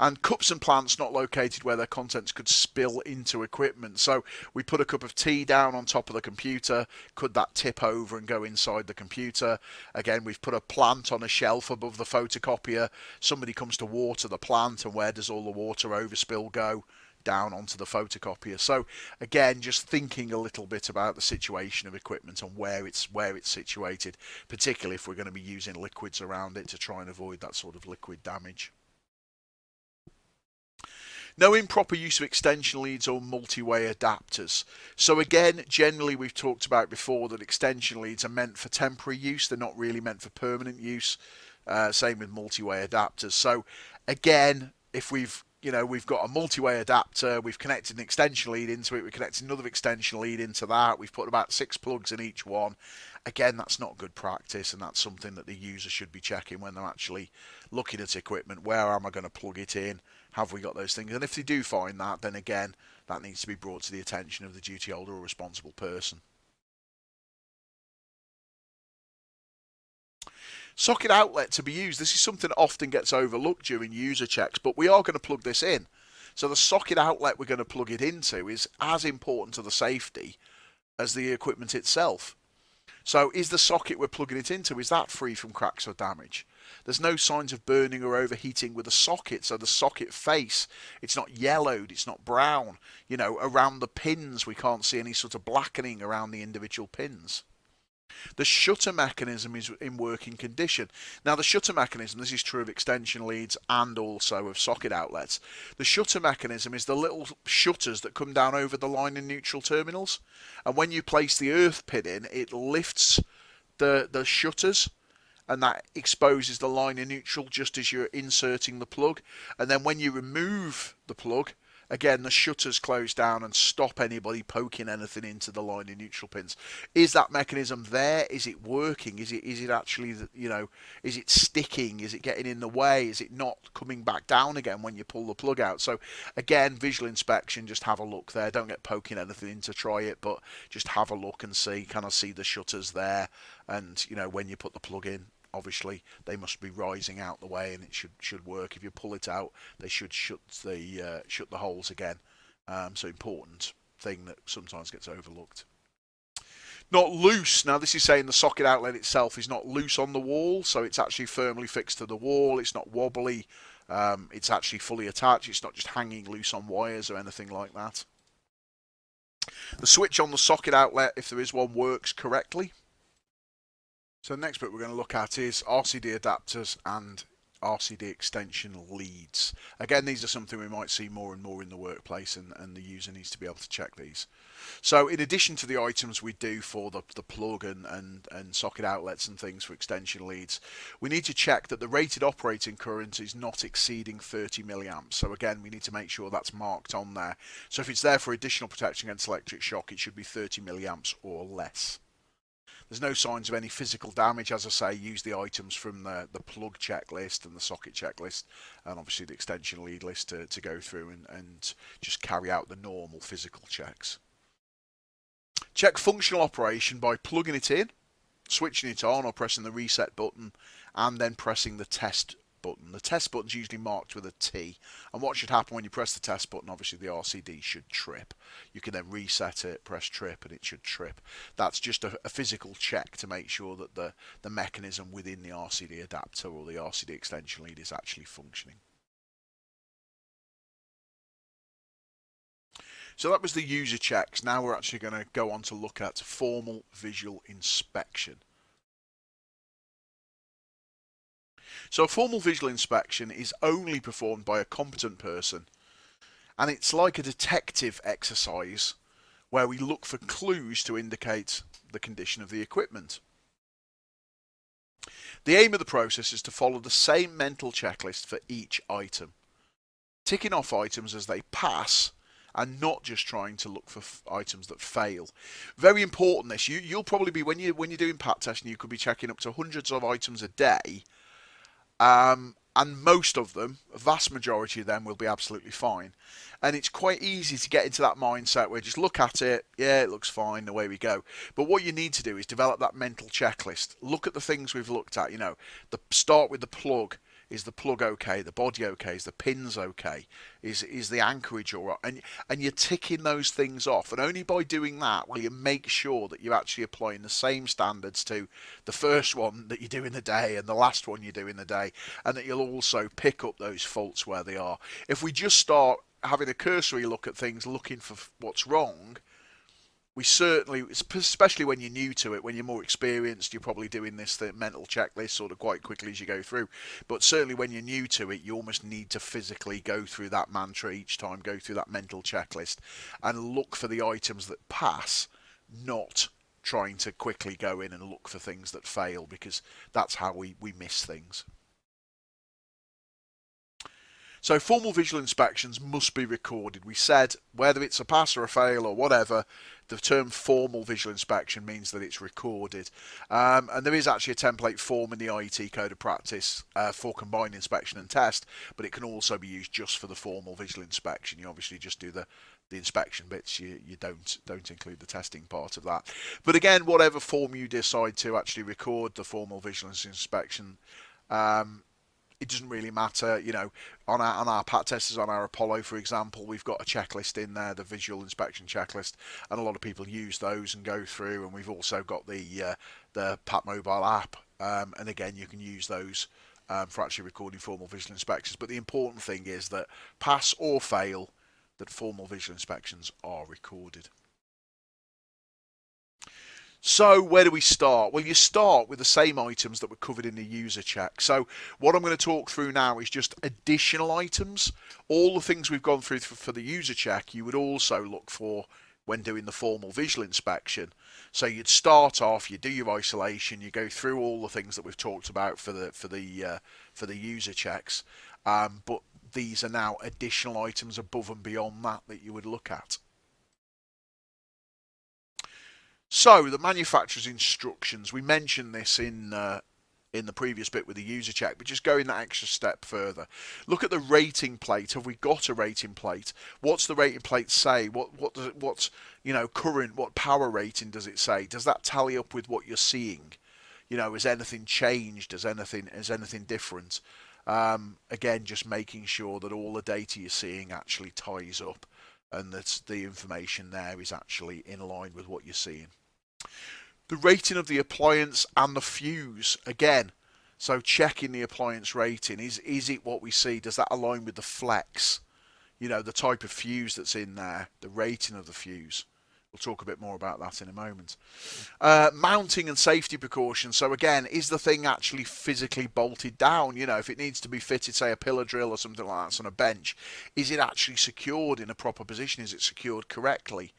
And cups and plants not located where their contents could spill into equipment. So we put a cup of tea down on top of the computer. Could that tip over and go inside the computer? Again, we've put a plant on a shelf above the photocopier. Somebody comes to water the plant, and where does all the water overspill go? Down onto the photocopier. So again, just thinking a little bit about the situation of equipment and where it's situated, particularly if we're going to be using liquids around it to try and avoid that sort of liquid damage. No improper use of extension leads or multi-way adapters. So again, generally we've talked about before that extension leads are meant for temporary use. They're not really meant for permanent use. Same with multi-way adapters. So again, if we've got a multi-way adapter, we've connected an extension lead into it, we've connected another extension lead into that, we've put about 6 plugs in each one. Again, that's not good practice, and that's something that the user should be checking when they're actually looking at equipment. Where am I going to plug it in? Have we got those things? And if they do find that, then again, that needs to be brought to the attention of the duty holder or responsible person. Socket outlet to be used. This is something that often gets overlooked during user checks, but we are going to plug this in. So the socket outlet we're going to plug it into is as important to the safety as the equipment itself. So is the socket we're plugging it into, is that free from cracks or damage? There's no signs of burning or overheating with the socket, so the socket face, it's not yellowed, it's not brown. Around the pins we can't see any sort of blackening around the individual pins. The shutter mechanism is in working condition. Now the shutter mechanism, this is true of extension leads and also of socket outlets. The shutter mechanism is the little shutters that come down over the line and neutral terminals. And when you place the earth pin in, it lifts the shutters, and that exposes the line and neutral just as you're inserting the plug. And then when you remove the plug, again, the shutters close down and stop anybody poking anything into the line and neutral pins. Is that mechanism there? Is it working? Is it actually, is it sticking? Is it getting in the way? Is it not coming back down again when you pull the plug out? So again, visual inspection, just have a look there. Don't get poking anything in to try it, but just have a look and see, can I see the shutters there? And, when you put the plug in, obviously they must be rising out the way, and it should work. If you pull it out, they should shut the holes again. So important thing that sometimes gets overlooked. Not loose. Now this is saying the socket outlet itself is not loose on the wall, so it's actually firmly fixed to the wall. It's not wobbly. It's actually fully attached. It's not just hanging loose on wires or anything like that. The switch on the socket outlet, if there is one, works correctly. So the next bit we're going to look at is RCD adapters and RCD extension leads. Again, these are something we might see more and more in the workplace, and the user needs to be able to check these. So in addition to the items we do for the plug and socket outlets and things for extension leads, we need to check that the rated operating current is not exceeding 30 milliamps. So again, we need to make sure that's marked on there. So if it's there for additional protection against electric shock, it should be 30 milliamps or less. There's no signs of any physical damage. As I say, use the items from the plug checklist and the socket checklist, and obviously the extension lead list to go through and just carry out the normal physical checks. Check functional operation by plugging it in, switching it on or pressing the reset button, and then pressing the test button. The test button's usually marked with a T, and what should happen when you press the test button, obviously the RCD should trip. You can then reset it, press trip, and it should trip. That's just a physical check to make sure that the mechanism within the RCD adapter or the RCD extension lead is actually functioning. So that was the user checks. Now we're actually going to go on to look at formal visual inspection. So a formal visual inspection is only performed by a competent person, and it's like a detective exercise where we look for clues to indicate the condition of the equipment. The aim of the process is to follow the same mental checklist for each item, ticking off items as they pass and not just trying to look for items that fail. Very important this. You'll probably be, when you're doing pat testing, you could be checking up to hundreds of items a day, and most of them, a vast majority of them, will be absolutely fine. And it's quite easy to get into that mindset where just look at it, yeah, it looks fine, away we go. But what you need to do is develop that mental checklist. Look at the things we've looked at. Start with the plug. Is the plug okay? The body okay? Is the pins okay? Is the anchorage all right? And you're ticking those things off. And only by doing that will you make sure that you're actually applying the same standards to the first one that you do in the day and the last one you do in the day, and that you'll also pick up those faults where they are. If we just start having a cursory look at things, looking for what's wrong, we certainly, especially when you're new to it, when you're more experienced, you're probably doing this mental checklist sort of quite quickly as you go through. But certainly when you're new to it, you almost need to physically go through that mantra each time, go through that mental checklist, and look for the items that pass, not trying to quickly go in and look for things that fail, because that's how we miss things. So formal visual inspections must be recorded. We said whether it's a pass or a fail or whatever, the term formal visual inspection means that it's recorded. And there is actually a template form in the IET Code of Practice for combined inspection and test, but it can also be used just for the formal visual inspection. You obviously just do the inspection bits, you don't include the testing part of that. But again, whatever form you decide to actually record the formal visual inspection, it doesn't really matter. On our pat testers, on our Apollo, for example, we've got a checklist in there, the visual inspection checklist, and a lot of people use those and go through. And we've also got the Pat Mobile app, and again, you can use those for actually recording formal visual inspections. But the important thing is that pass or fail, that formal visual inspections are recorded. So where do we start? Well, you start with the same items that were covered in the user check. So what I'm going to talk through now is just additional items. All the things we've gone through for the user check, you would also look for when doing the formal visual inspection. So you'd start off, you do your isolation, you go through all the things that we've talked about for the user checks, but these are now additional items above and beyond that you would look at. So the manufacturer's instructions, we mentioned this in the previous bit with the user check, but just going that extra step further. Look at the rating plate. Have we got a rating plate? What's the rating plate say? What's current? What power rating does it say? Does that tally up with what you're seeing? Has anything changed? Is anything different? Again, just making sure that all the data you're seeing actually ties up, and that the information there is actually in line with what you're seeing. The rating of the appliance and the fuse, again, so checking the appliance rating. Is it what we see? Does that align with the flex? The type of fuse that's in there, the rating of the fuse. We'll talk a bit more about that in a moment. Mounting and safety precautions. So again, is the thing actually physically bolted down? If it needs to be fitted, say a pillar drill or something like that on a bench, is it actually secured in a proper position? Is it secured correctly?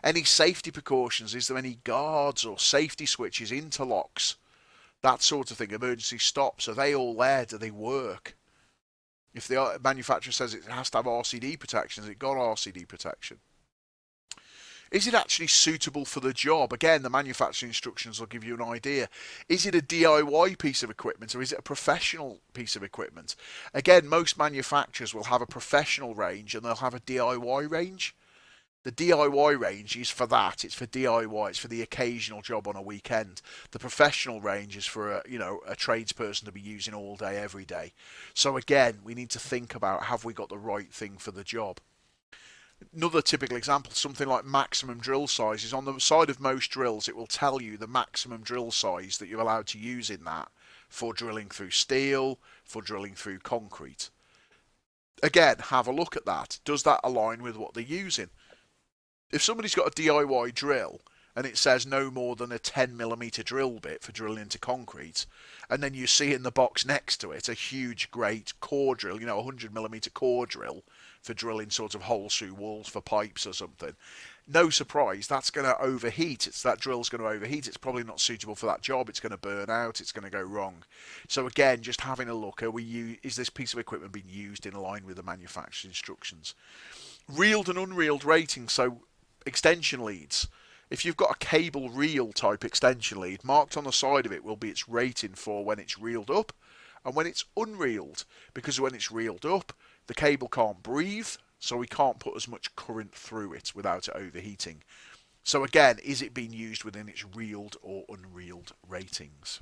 Any safety precautions? Is there any guards or safety switches, interlocks, that sort of thing? Emergency stops, are they all there? Do they work? If the manufacturer says it has to have RCD protection, has it got RCD protection? Is it actually suitable for the job? Again, the manufacturing instructions will give you an idea. Is it a DIY piece of equipment, or is it a professional piece of equipment? Again, most manufacturers will have a professional range and they'll have a DIY range. The DIY range is for that. It's for DIY. It's for the occasional job on a weekend. The professional range is for a tradesperson to be using all day, every day. So again, we need to think about, have we got the right thing for the job? Another typical example, something like maximum drill sizes. On the side of most drills, it will tell you the maximum drill size that you're allowed to use in that for drilling through steel, for drilling through concrete. Again, have a look at that. Does that align with what they're using? If somebody's got a DIY drill and it says no more than a 10mm drill bit for drilling into concrete, and then you see in the box next to it a huge, great core drill, a 100mm core drill for drilling sort of holes through walls for pipes or something, no surprise, that's going to overheat. That drill's going to overheat. It's probably not suitable for that job. It's going to burn out. It's going to go wrong. So again, just having a look, is this piece of equipment being used in line with the manufacturer's instructions? Reeled and unreeled ratings. So extension leads. If you've got a cable reel type extension lead, marked on the side of it will be its rating for when it's reeled up and when it's unreeled. Because when it's reeled up, the cable can't breathe, so we can't put as much current through it without it overheating. So again, is it being used within its reeled or unreeled ratings?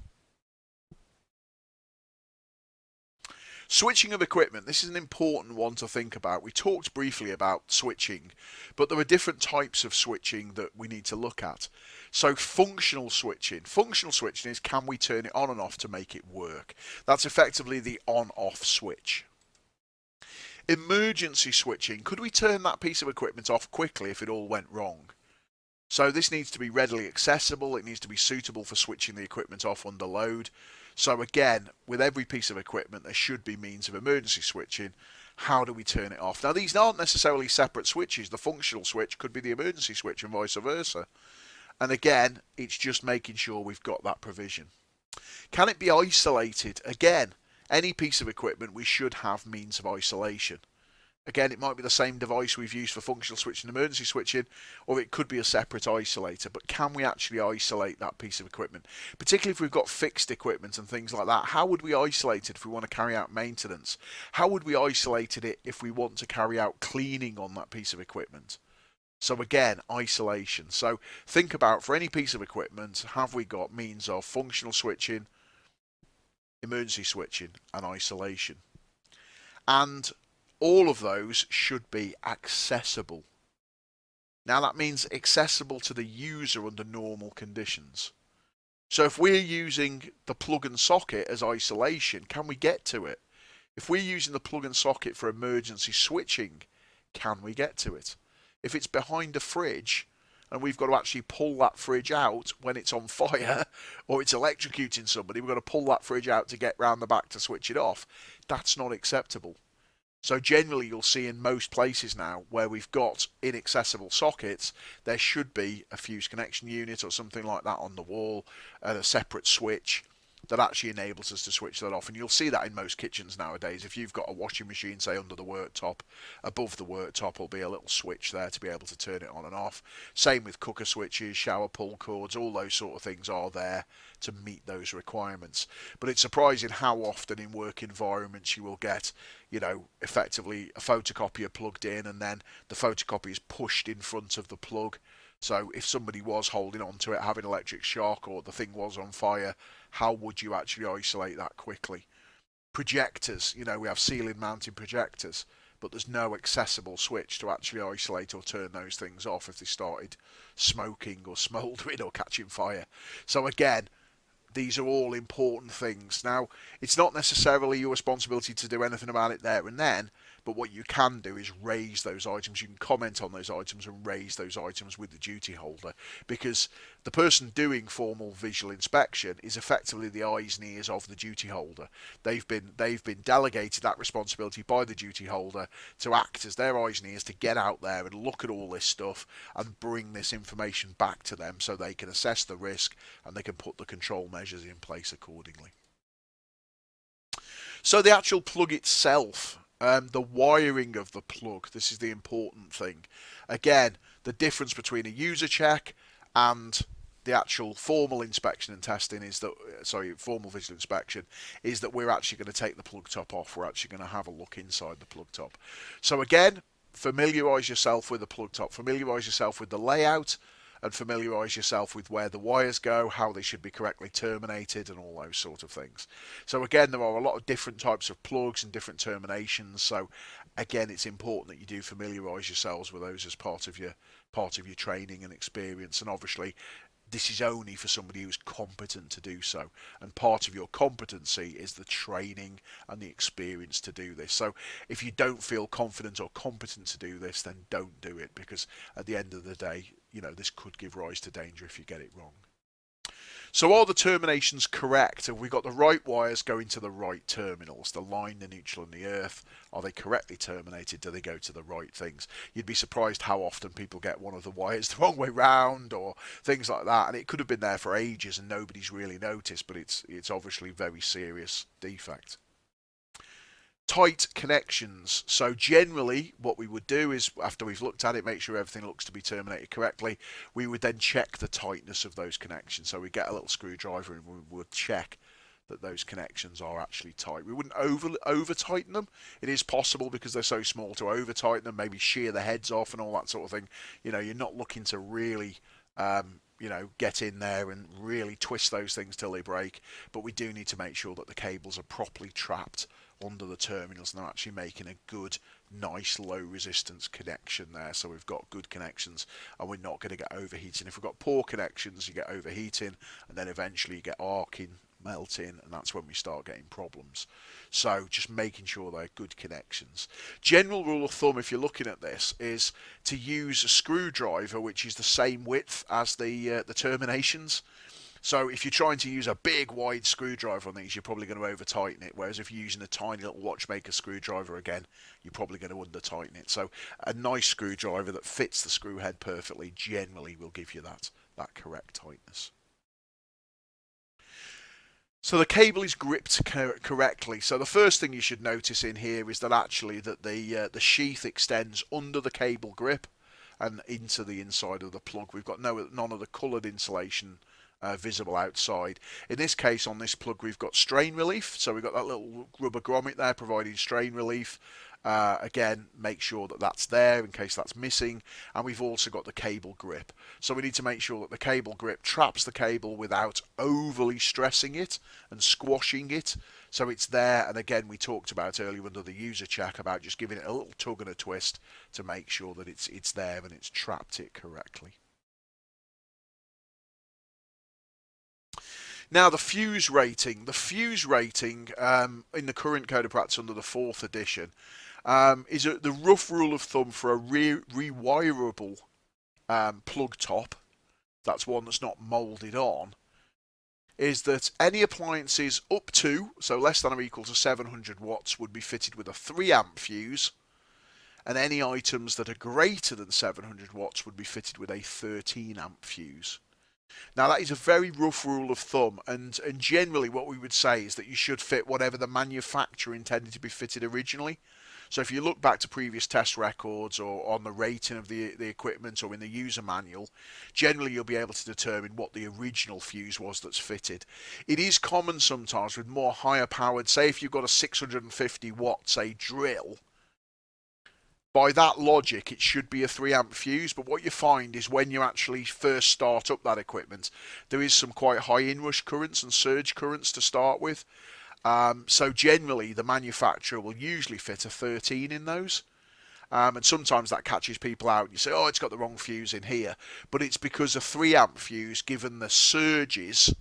Switching of equipment, this is an important one to think about. We talked briefly about switching, but there are different types of switching that we need to look at. So functional switching. Functional switching is, can we turn it on and off to make it work? That's effectively the on-off switch. Emergency switching, could we turn that piece of equipment off quickly if it all went wrong? So this needs to be readily accessible, it needs to be suitable for switching the equipment off under load. So again, with every piece of equipment there should be means of emergency switching. How do we turn it off? Now these aren't necessarily separate switches. The functional switch could be the emergency switch and vice versa. And again, it's just making sure we've got that provision. Can it be isolated? Again, any piece of equipment we should have means of isolation. Again, it might be the same device we've used for functional switching and emergency switching, or it could be a separate isolator. But can we actually isolate that piece of equipment? Particularly if we've got fixed equipment and things like that. How would we isolate it if we want to carry out maintenance? How would we isolate it if we want to carry out cleaning on that piece of equipment? So again, isolation. So think about, for any piece of equipment, have we got means of functional switching, emergency switching and isolation? And all of those should be accessible. Now that means accessible to the user under normal conditions. So if we're using the plug and socket as isolation, can we get to it? If we're using the plug and socket for emergency switching, can we get to it? If it's behind a fridge and we've got to actually pull that fridge out when it's on fire or it's electrocuting somebody, we've got to pull that fridge out to get round the back to switch it off, that's not acceptable. So generally you'll see in most places now where we've got inaccessible sockets, there should be a fuse connection unit or something like that on the wall and a separate switch that actually enables us to switch that off. And you'll see that in most kitchens nowadays. If you've got a washing machine, say under the worktop, above the worktop will be a little switch there to be able to turn it on and off. Same with cooker switches, shower pull cords, all those sort of things are there to meet those requirements. But it's surprising how often in work environments you will get, effectively a photocopier plugged in and then the photocopy is pushed in front of the plug. So if somebody was holding on to it, having electric shock, or the thing was on fire, how would you actually isolate that quickly? Projectors, we have ceiling mounted projectors, but there's no accessible switch to actually isolate or turn those things off if they started smoking or smouldering or catching fire. So again, these are all important things. Now, it's not necessarily your responsibility to do anything about it there and then, but what you can do is raise those items. You can comment on those items and raise those items with the duty holder, because the person doing formal visual inspection is effectively the eyes and ears of the duty holder. They've been delegated that responsibility by the duty holder to act as their eyes and ears, to get out there and look at all this stuff and bring this information back to them so they can assess the risk and they can put the control measures in place accordingly. So the actual plug itself, the wiring of the plug, this is the important thing. Again, the difference between a user check and the actual formal inspection and testing is that, formal visual inspection, is that we're actually going to take the plug top off. We're actually going to have a look inside the plug top. So again, familiarise yourself with the plug top, familiarise yourself with the layout, and familiarise yourself with where the wires go, how they should be correctly terminated, and all those sort of things. So again, there are a lot of different types of plugs and different terminations. So again, it's important that you do familiarise yourselves with those as part of your training and experience. And obviously, this is only for somebody who's competent to do so. And part of your competency is the training and the experience to do this. So if you don't feel confident or competent to do this, then don't do it, because at the end of the day, this could give rise to danger if you get it wrong. So are the terminations correct? Have we got the right wires going to the right terminals? The line, the neutral and the earth, are they correctly terminated? Do they go to the right things? You'd be surprised how often people get one of the wires the wrong way round or things like that. And it could have been there for ages and nobody's really noticed, but it's obviously a very serious defect. Tight connections. So generally what we would do is, after we've looked at it, make sure everything looks to be terminated correctly, we would then check the tightness of those connections. So we get a little screwdriver and we would check that those connections are actually tight. We wouldn't over tighten them. It is possible, because they're so small, to over tighten them, maybe shear the heads off and all that sort of thing. You're not looking to really get in there and really twist those things till they break. But we do need to make sure that the cables are properly trapped under the terminals and they're actually making a good, nice, low resistance connection there. So we've got good connections and we're not going to get overheating. If we've got poor connections, you get overheating, and then eventually you get arcing, melting, and that's when we start getting problems. So just making sure they're good connections. General rule of thumb, if you're looking at this, is to use a screwdriver which is the same width as the terminations. So if you're trying to use a big wide screwdriver on these, you're probably going to over tighten it, whereas if you're using a tiny little watchmaker screwdriver, again, you're probably going to under tighten it. So a nice screwdriver that fits the screw head perfectly generally will give you that correct tightness. So the cable is gripped correctly. So the first thing you should notice in here is that actually that the sheath extends under the cable grip and into the inside of the plug. We've got none of the coloured insulation visible outside. In this case, on this plug, we've got strain relief. So we've got that little rubber grommet there providing strain relief. Again, make sure that that's there in case that's missing. And we've also got the cable grip. So we need to make sure that the cable grip traps the cable without overly stressing it and squashing it. So it's there. And again, we talked about earlier under the user check about just giving it a little tug and a twist to make sure that it's there and it's trapped it correctly. Now the fuse rating. The fuse rating in the current Code of Practice under the 4th edition is the rough rule of thumb for a rewirable plug top, that's one that's not moulded on, is that any appliances up to, so less than or equal to 700 watts, would be fitted with a 3 amp fuse, and any items that are greater than 700 watts would be fitted with a 13 amp fuse. Now that is a very rough rule of thumb, and generally what we would say is that you should fit whatever the manufacturer intended to be fitted originally. So if you look back to previous test records or on the rating of the equipment or in the user manual, generally you'll be able to determine what the original fuse was that's fitted. It is common sometimes with more higher powered, say if you've got a 650 watt, say, drill, by that logic, it should be a 3 amp fuse, but what you find is when you actually first start up that equipment, there is some quite high inrush currents and surge currents to start with. So generally, the manufacturer will usually fit a 13 in those. And sometimes that catches people out and you say, oh, it's got the wrong fuse in here. But it's because a 3 amp fuse, given the surges,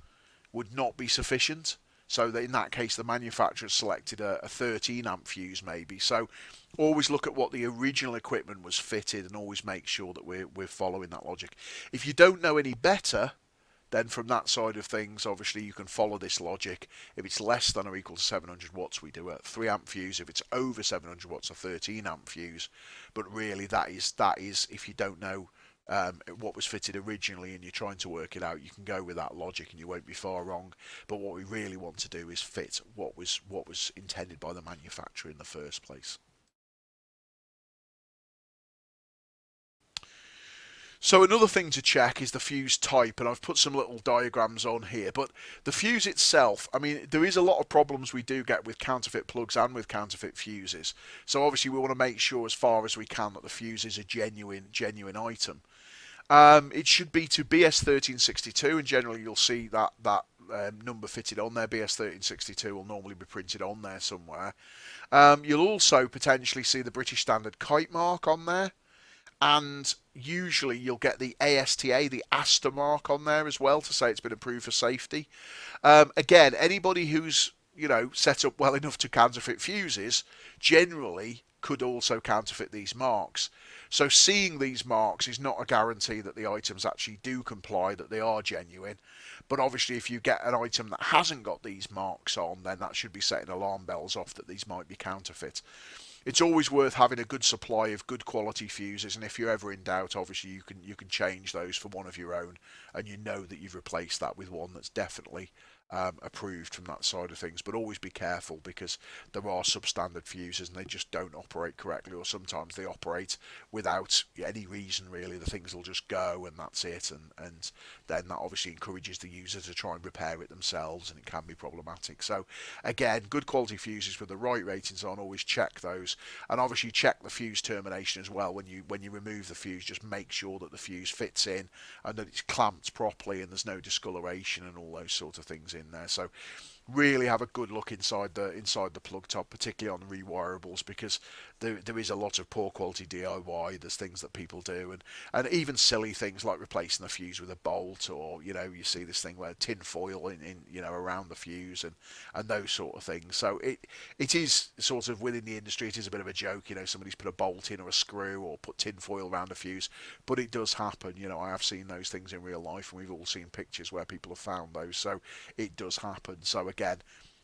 would not be sufficient. So that in that case, the manufacturer selected a 13 amp fuse maybe. So always look at what the original equipment was fitted and always make sure that we're following that logic. If you don't know any better, then from that side of things, obviously you can follow this logic. If it's less than or equal to 700 watts, we do a 3 amp fuse. If it's over 700 watts, a 13 amp fuse. But really that is if you don't know what was fitted originally and you're trying to work it out, you can go with that logic and you won't be far wrong. But what we really want to do is fit what was intended by the manufacturer in the first place. So another thing to check is the fuse type, and I've put some little diagrams on here. But the fuse itself, I mean, there is a lot of problems we do get with counterfeit plugs and with counterfeit fuses. So obviously we want to make sure as far as we can that the fuse is a genuine item. It should be to BS1362, and generally you'll see that number fitted on there. BS1362 will normally be printed on there somewhere. You'll also potentially see the British Standard kite mark on there, and usually you'll get the ASTA, the ASTA mark on there as well to say it's been approved for safety. Again, anybody who's set up well enough to counterfeit fuses generally could also counterfeit these marks. So seeing these marks is not a guarantee that the items actually do comply, that they are genuine. But obviously if you get an item that hasn't got these marks on, then that should be setting alarm bells off that these might be counterfeit. It's always worth having a good supply of good quality fuses, and if you're ever in doubt, obviously you can change those for one of your own, and you know that you've replaced that with one that's definitely approved from that side of things. But always be careful, because there are substandard fuses and they just don't operate correctly, or sometimes they operate without any reason really. The things will just go and that's it, and then that obviously encourages the user to try and repair it themselves, and it can be problematic. So again, good quality fuses with the right ratings on, always check those, and obviously check the fuse termination as well. When you remove the fuse, just make sure that the fuse fits in and that it's clamped properly and there's no discoloration and all those sort of things in there. So really have a good look inside the plug top, particularly on rewirables, because there is a lot of poor quality DIY. There's things that people do, and even silly things like replacing the fuse with a bolt, or you see this thing where tin foil in around the fuse, and those sort of things. So it is sort of within the industry, it is a bit of a joke. Somebody's put a bolt in or a screw or put tin foil around a fuse, but it does happen. I have seen those things in real life, and we've all seen pictures where people have found those. So it does happen. So again,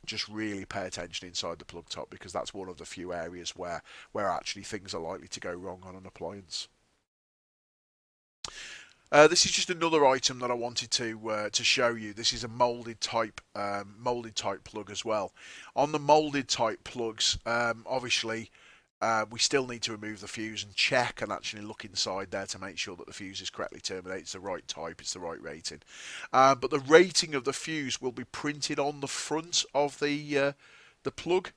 just really pay attention inside the plug top, because that's one of the few areas where actually things are likely to go wrong on an appliance. This is just another item that I wanted to show you. This is a molded type plug as well. On the molded type plugs, obviously we still need to remove the fuse and check and actually look inside there to make sure that the fuse is correctly terminated. It's the right type, it's the right rating. But the rating of the fuse will be printed on the front of the plug.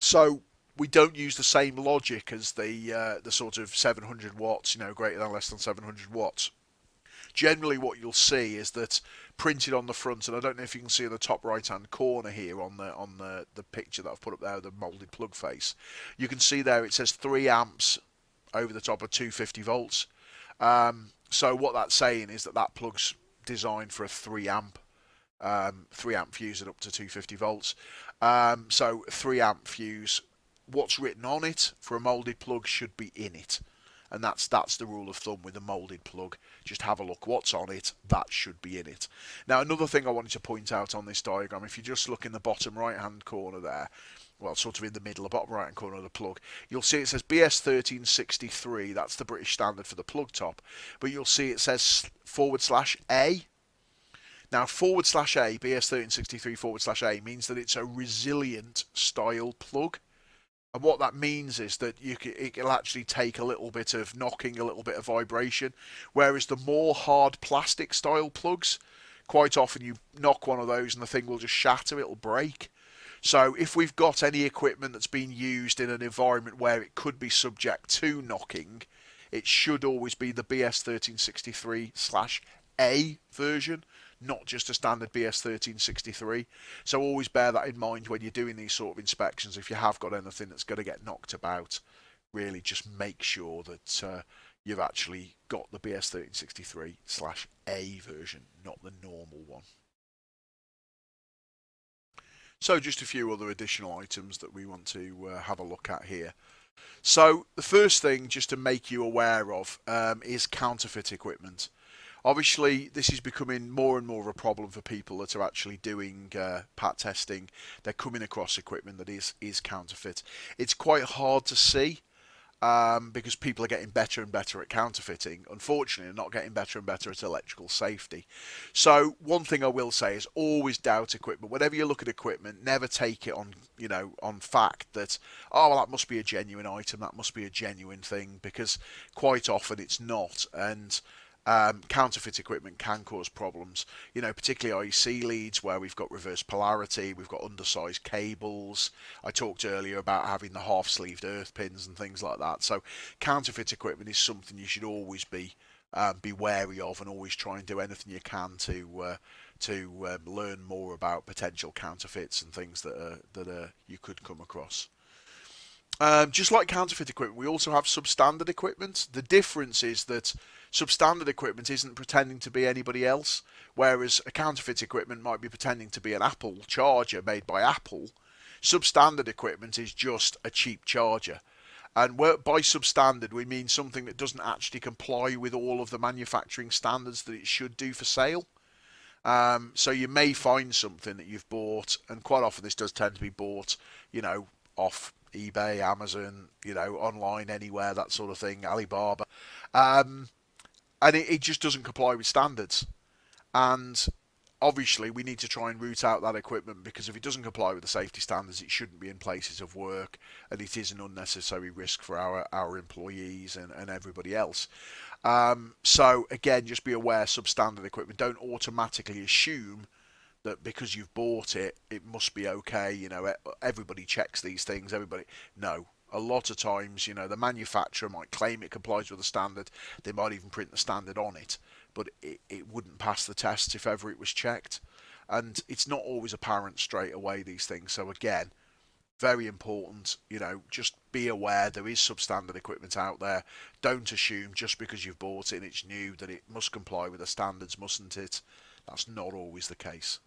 So we don't use the same logic as the sort of 700 watts, greater than less than 700 watts. Generally what you'll see is that printed on the front, and I don't know if you can see in the top right hand corner here on the picture that I've put up there, the moulded plug face, you can see there it says 3 amps over the top of 250 volts. So what that's saying is that plug's designed for a 3 amp fuse at up to 250 volts. So 3 amp fuse, what's written on it for a moulded plug should be in it. And that's the rule of thumb with a moulded plug. Just have a look what's on it, that should be in it. Now another thing I wanted to point out on this diagram, if you just look in the bottom right hand corner there, well, sort of in the middle, the bottom right hand corner of the plug, you'll see it says BS1363, that's the British standard for the plug top, but you'll see it says /A. Now /A, BS1363 /A, means that it's a resilient style plug. And what that means is that it'll actually take a little bit of knocking, a little bit of vibration, whereas the more hard plastic style plugs, quite often you knock one of those and the thing will just shatter, it'll break. So if we've got any equipment that's been used in an environment where it could be subject to knocking, it should always be the BS1363/A version, not just a standard BS1363. So always bear that in mind when you're doing these sort of inspections. If you have got anything that's going to get knocked about, really just make sure that you've actually got the BS1363/A version, not the normal one. So just a few other additional items that we want to have a look at here. So the first thing just to make you aware of is counterfeit equipment. Obviously, this is becoming more and more of a problem for people that are actually doing pat testing. They're coming across equipment that is counterfeit. It's quite hard to see. because people are getting better and better at counterfeiting. Unfortunately, they're not getting better and better at electrical safety. So one thing I will say is always doubt equipment. Whenever you look at equipment, never take it on, on fact that, oh, well, that must be a genuine item, that must be a genuine thing, because quite often it's not. And counterfeit equipment can cause problems, particularly IEC leads where we've got reverse polarity, we've got undersized cables. I talked earlier about having the half-sleeved earth pins and things like that. So counterfeit equipment is something you should always be wary of, and always try and do anything you can to learn more about potential counterfeits and things that you could come across. Just like counterfeit equipment, we also have substandard equipment. The difference is that substandard equipment isn't pretending to be anybody else, whereas a counterfeit equipment might be pretending to be an Apple charger made by Apple. Substandard equipment is just a cheap charger. And by substandard, we mean something that doesn't actually comply with all of the manufacturing standards that it should do for sale. So you may find something that you've bought, and quite often this does tend to be bought, off eBay, Amazon, online, anywhere, that sort of thing, Alibaba, um, and it just doesn't comply with standards. And obviously, we need to try and root out that equipment, because if it doesn't comply with the safety standards, it shouldn't be in places of work, and it is an unnecessary risk for our employees and everybody else. So again, just be aware, substandard equipment. Don't automatically assume that because you've bought it, it must be okay. Everybody checks these things. No. A lot of times, the manufacturer might claim it complies with the standard. They might even print the standard on it, but it wouldn't pass the tests if ever it was checked. And it's not always apparent straight away, these things. So again, very important, just be aware there is substandard equipment out there. Don't assume just because you've bought it and it's new that it must comply with the standards, mustn't it? That's not always the case.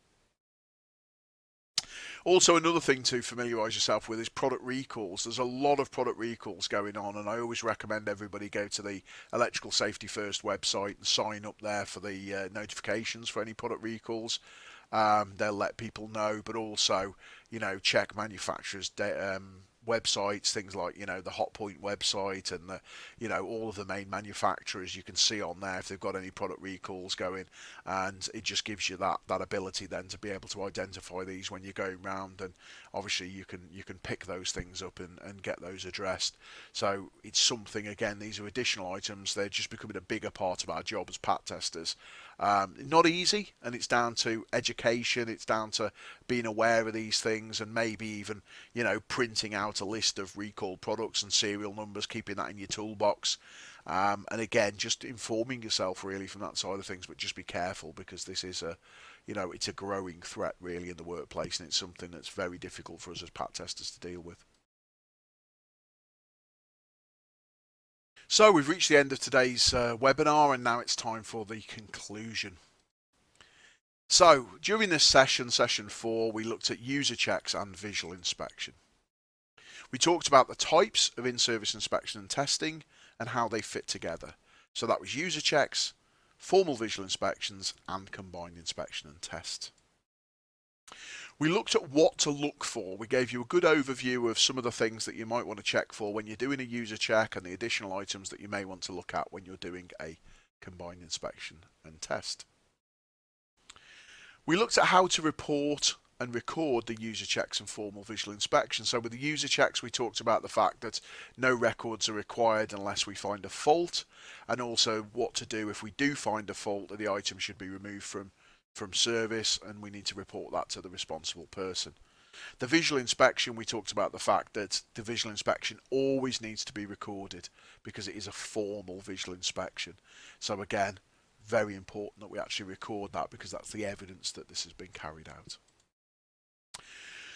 Also, another thing to familiarise yourself with is product recalls. There's a lot of product recalls going on, and I always recommend everybody go to the Electrical Safety First website and sign up there for the notifications for any product recalls. They'll let people know, but also, check manufacturers' websites, things like, the Hotpoint website and all of the main manufacturers. You can see on there if they've got any product recalls going, and it just gives you that ability then to be able to identify these when you're going round, and obviously you can pick those things up and get those addressed. So it's something, again, these are additional items. They're just becoming a bigger part of our job as pat testers. Not easy, and it's down to education, it's down to being aware of these things, and maybe even, printing out a list of recalled products and serial numbers, keeping that in your toolbox. And again, just informing yourself really from that side of things, but just be careful, because this is it's a growing threat really in the workplace, and it's something that's very difficult for us as pat testers to deal with. So we've reached the end of today's webinar, and now it's time for the conclusion. So during this session, session 4, we looked at user checks and visual inspection. We talked about the types of in-service inspection and testing and how they fit together. So that was user checks, formal visual inspections, and combined inspection and test. We looked at what to look for. We gave you a good overview of some of the things that you might want to check for when you're doing a user check, and the additional items that you may want to look at when you're doing a combined inspection and test. We looked at how to report and record the user checks and formal visual inspection. So with the user checks, we talked about the fact that no records are required unless we find a fault, and also what to do if we do find a fault, that the item should be removed from service, and we need to report that to the responsible person. The visual inspection, we talked about the fact that the visual inspection always needs to be recorded, because it is a formal visual inspection. So again, very important that we actually record that, because that's the evidence that this has been carried out.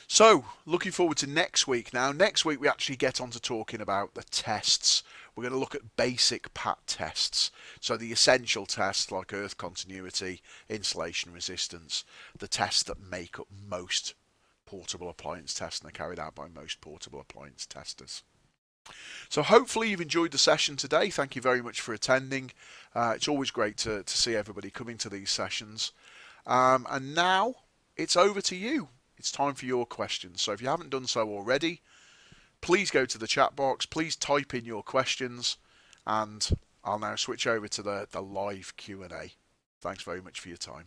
So, looking forward to next week now. Next week we actually get on to talking about the tests. We're going to look at basic PAT tests. So the essential tests like earth continuity, insulation resistance, the tests that make up most portable appliance tests and are carried out by most portable appliance testers. So hopefully you've enjoyed the session today. Thank you very much for attending. It's always great to see everybody coming to these sessions. And now it's over to you. It's time for your questions. So if you haven't done so already, please go to the chat box, please type in your questions, and I'll now switch over to the live Q&A. Thanks very much for your time.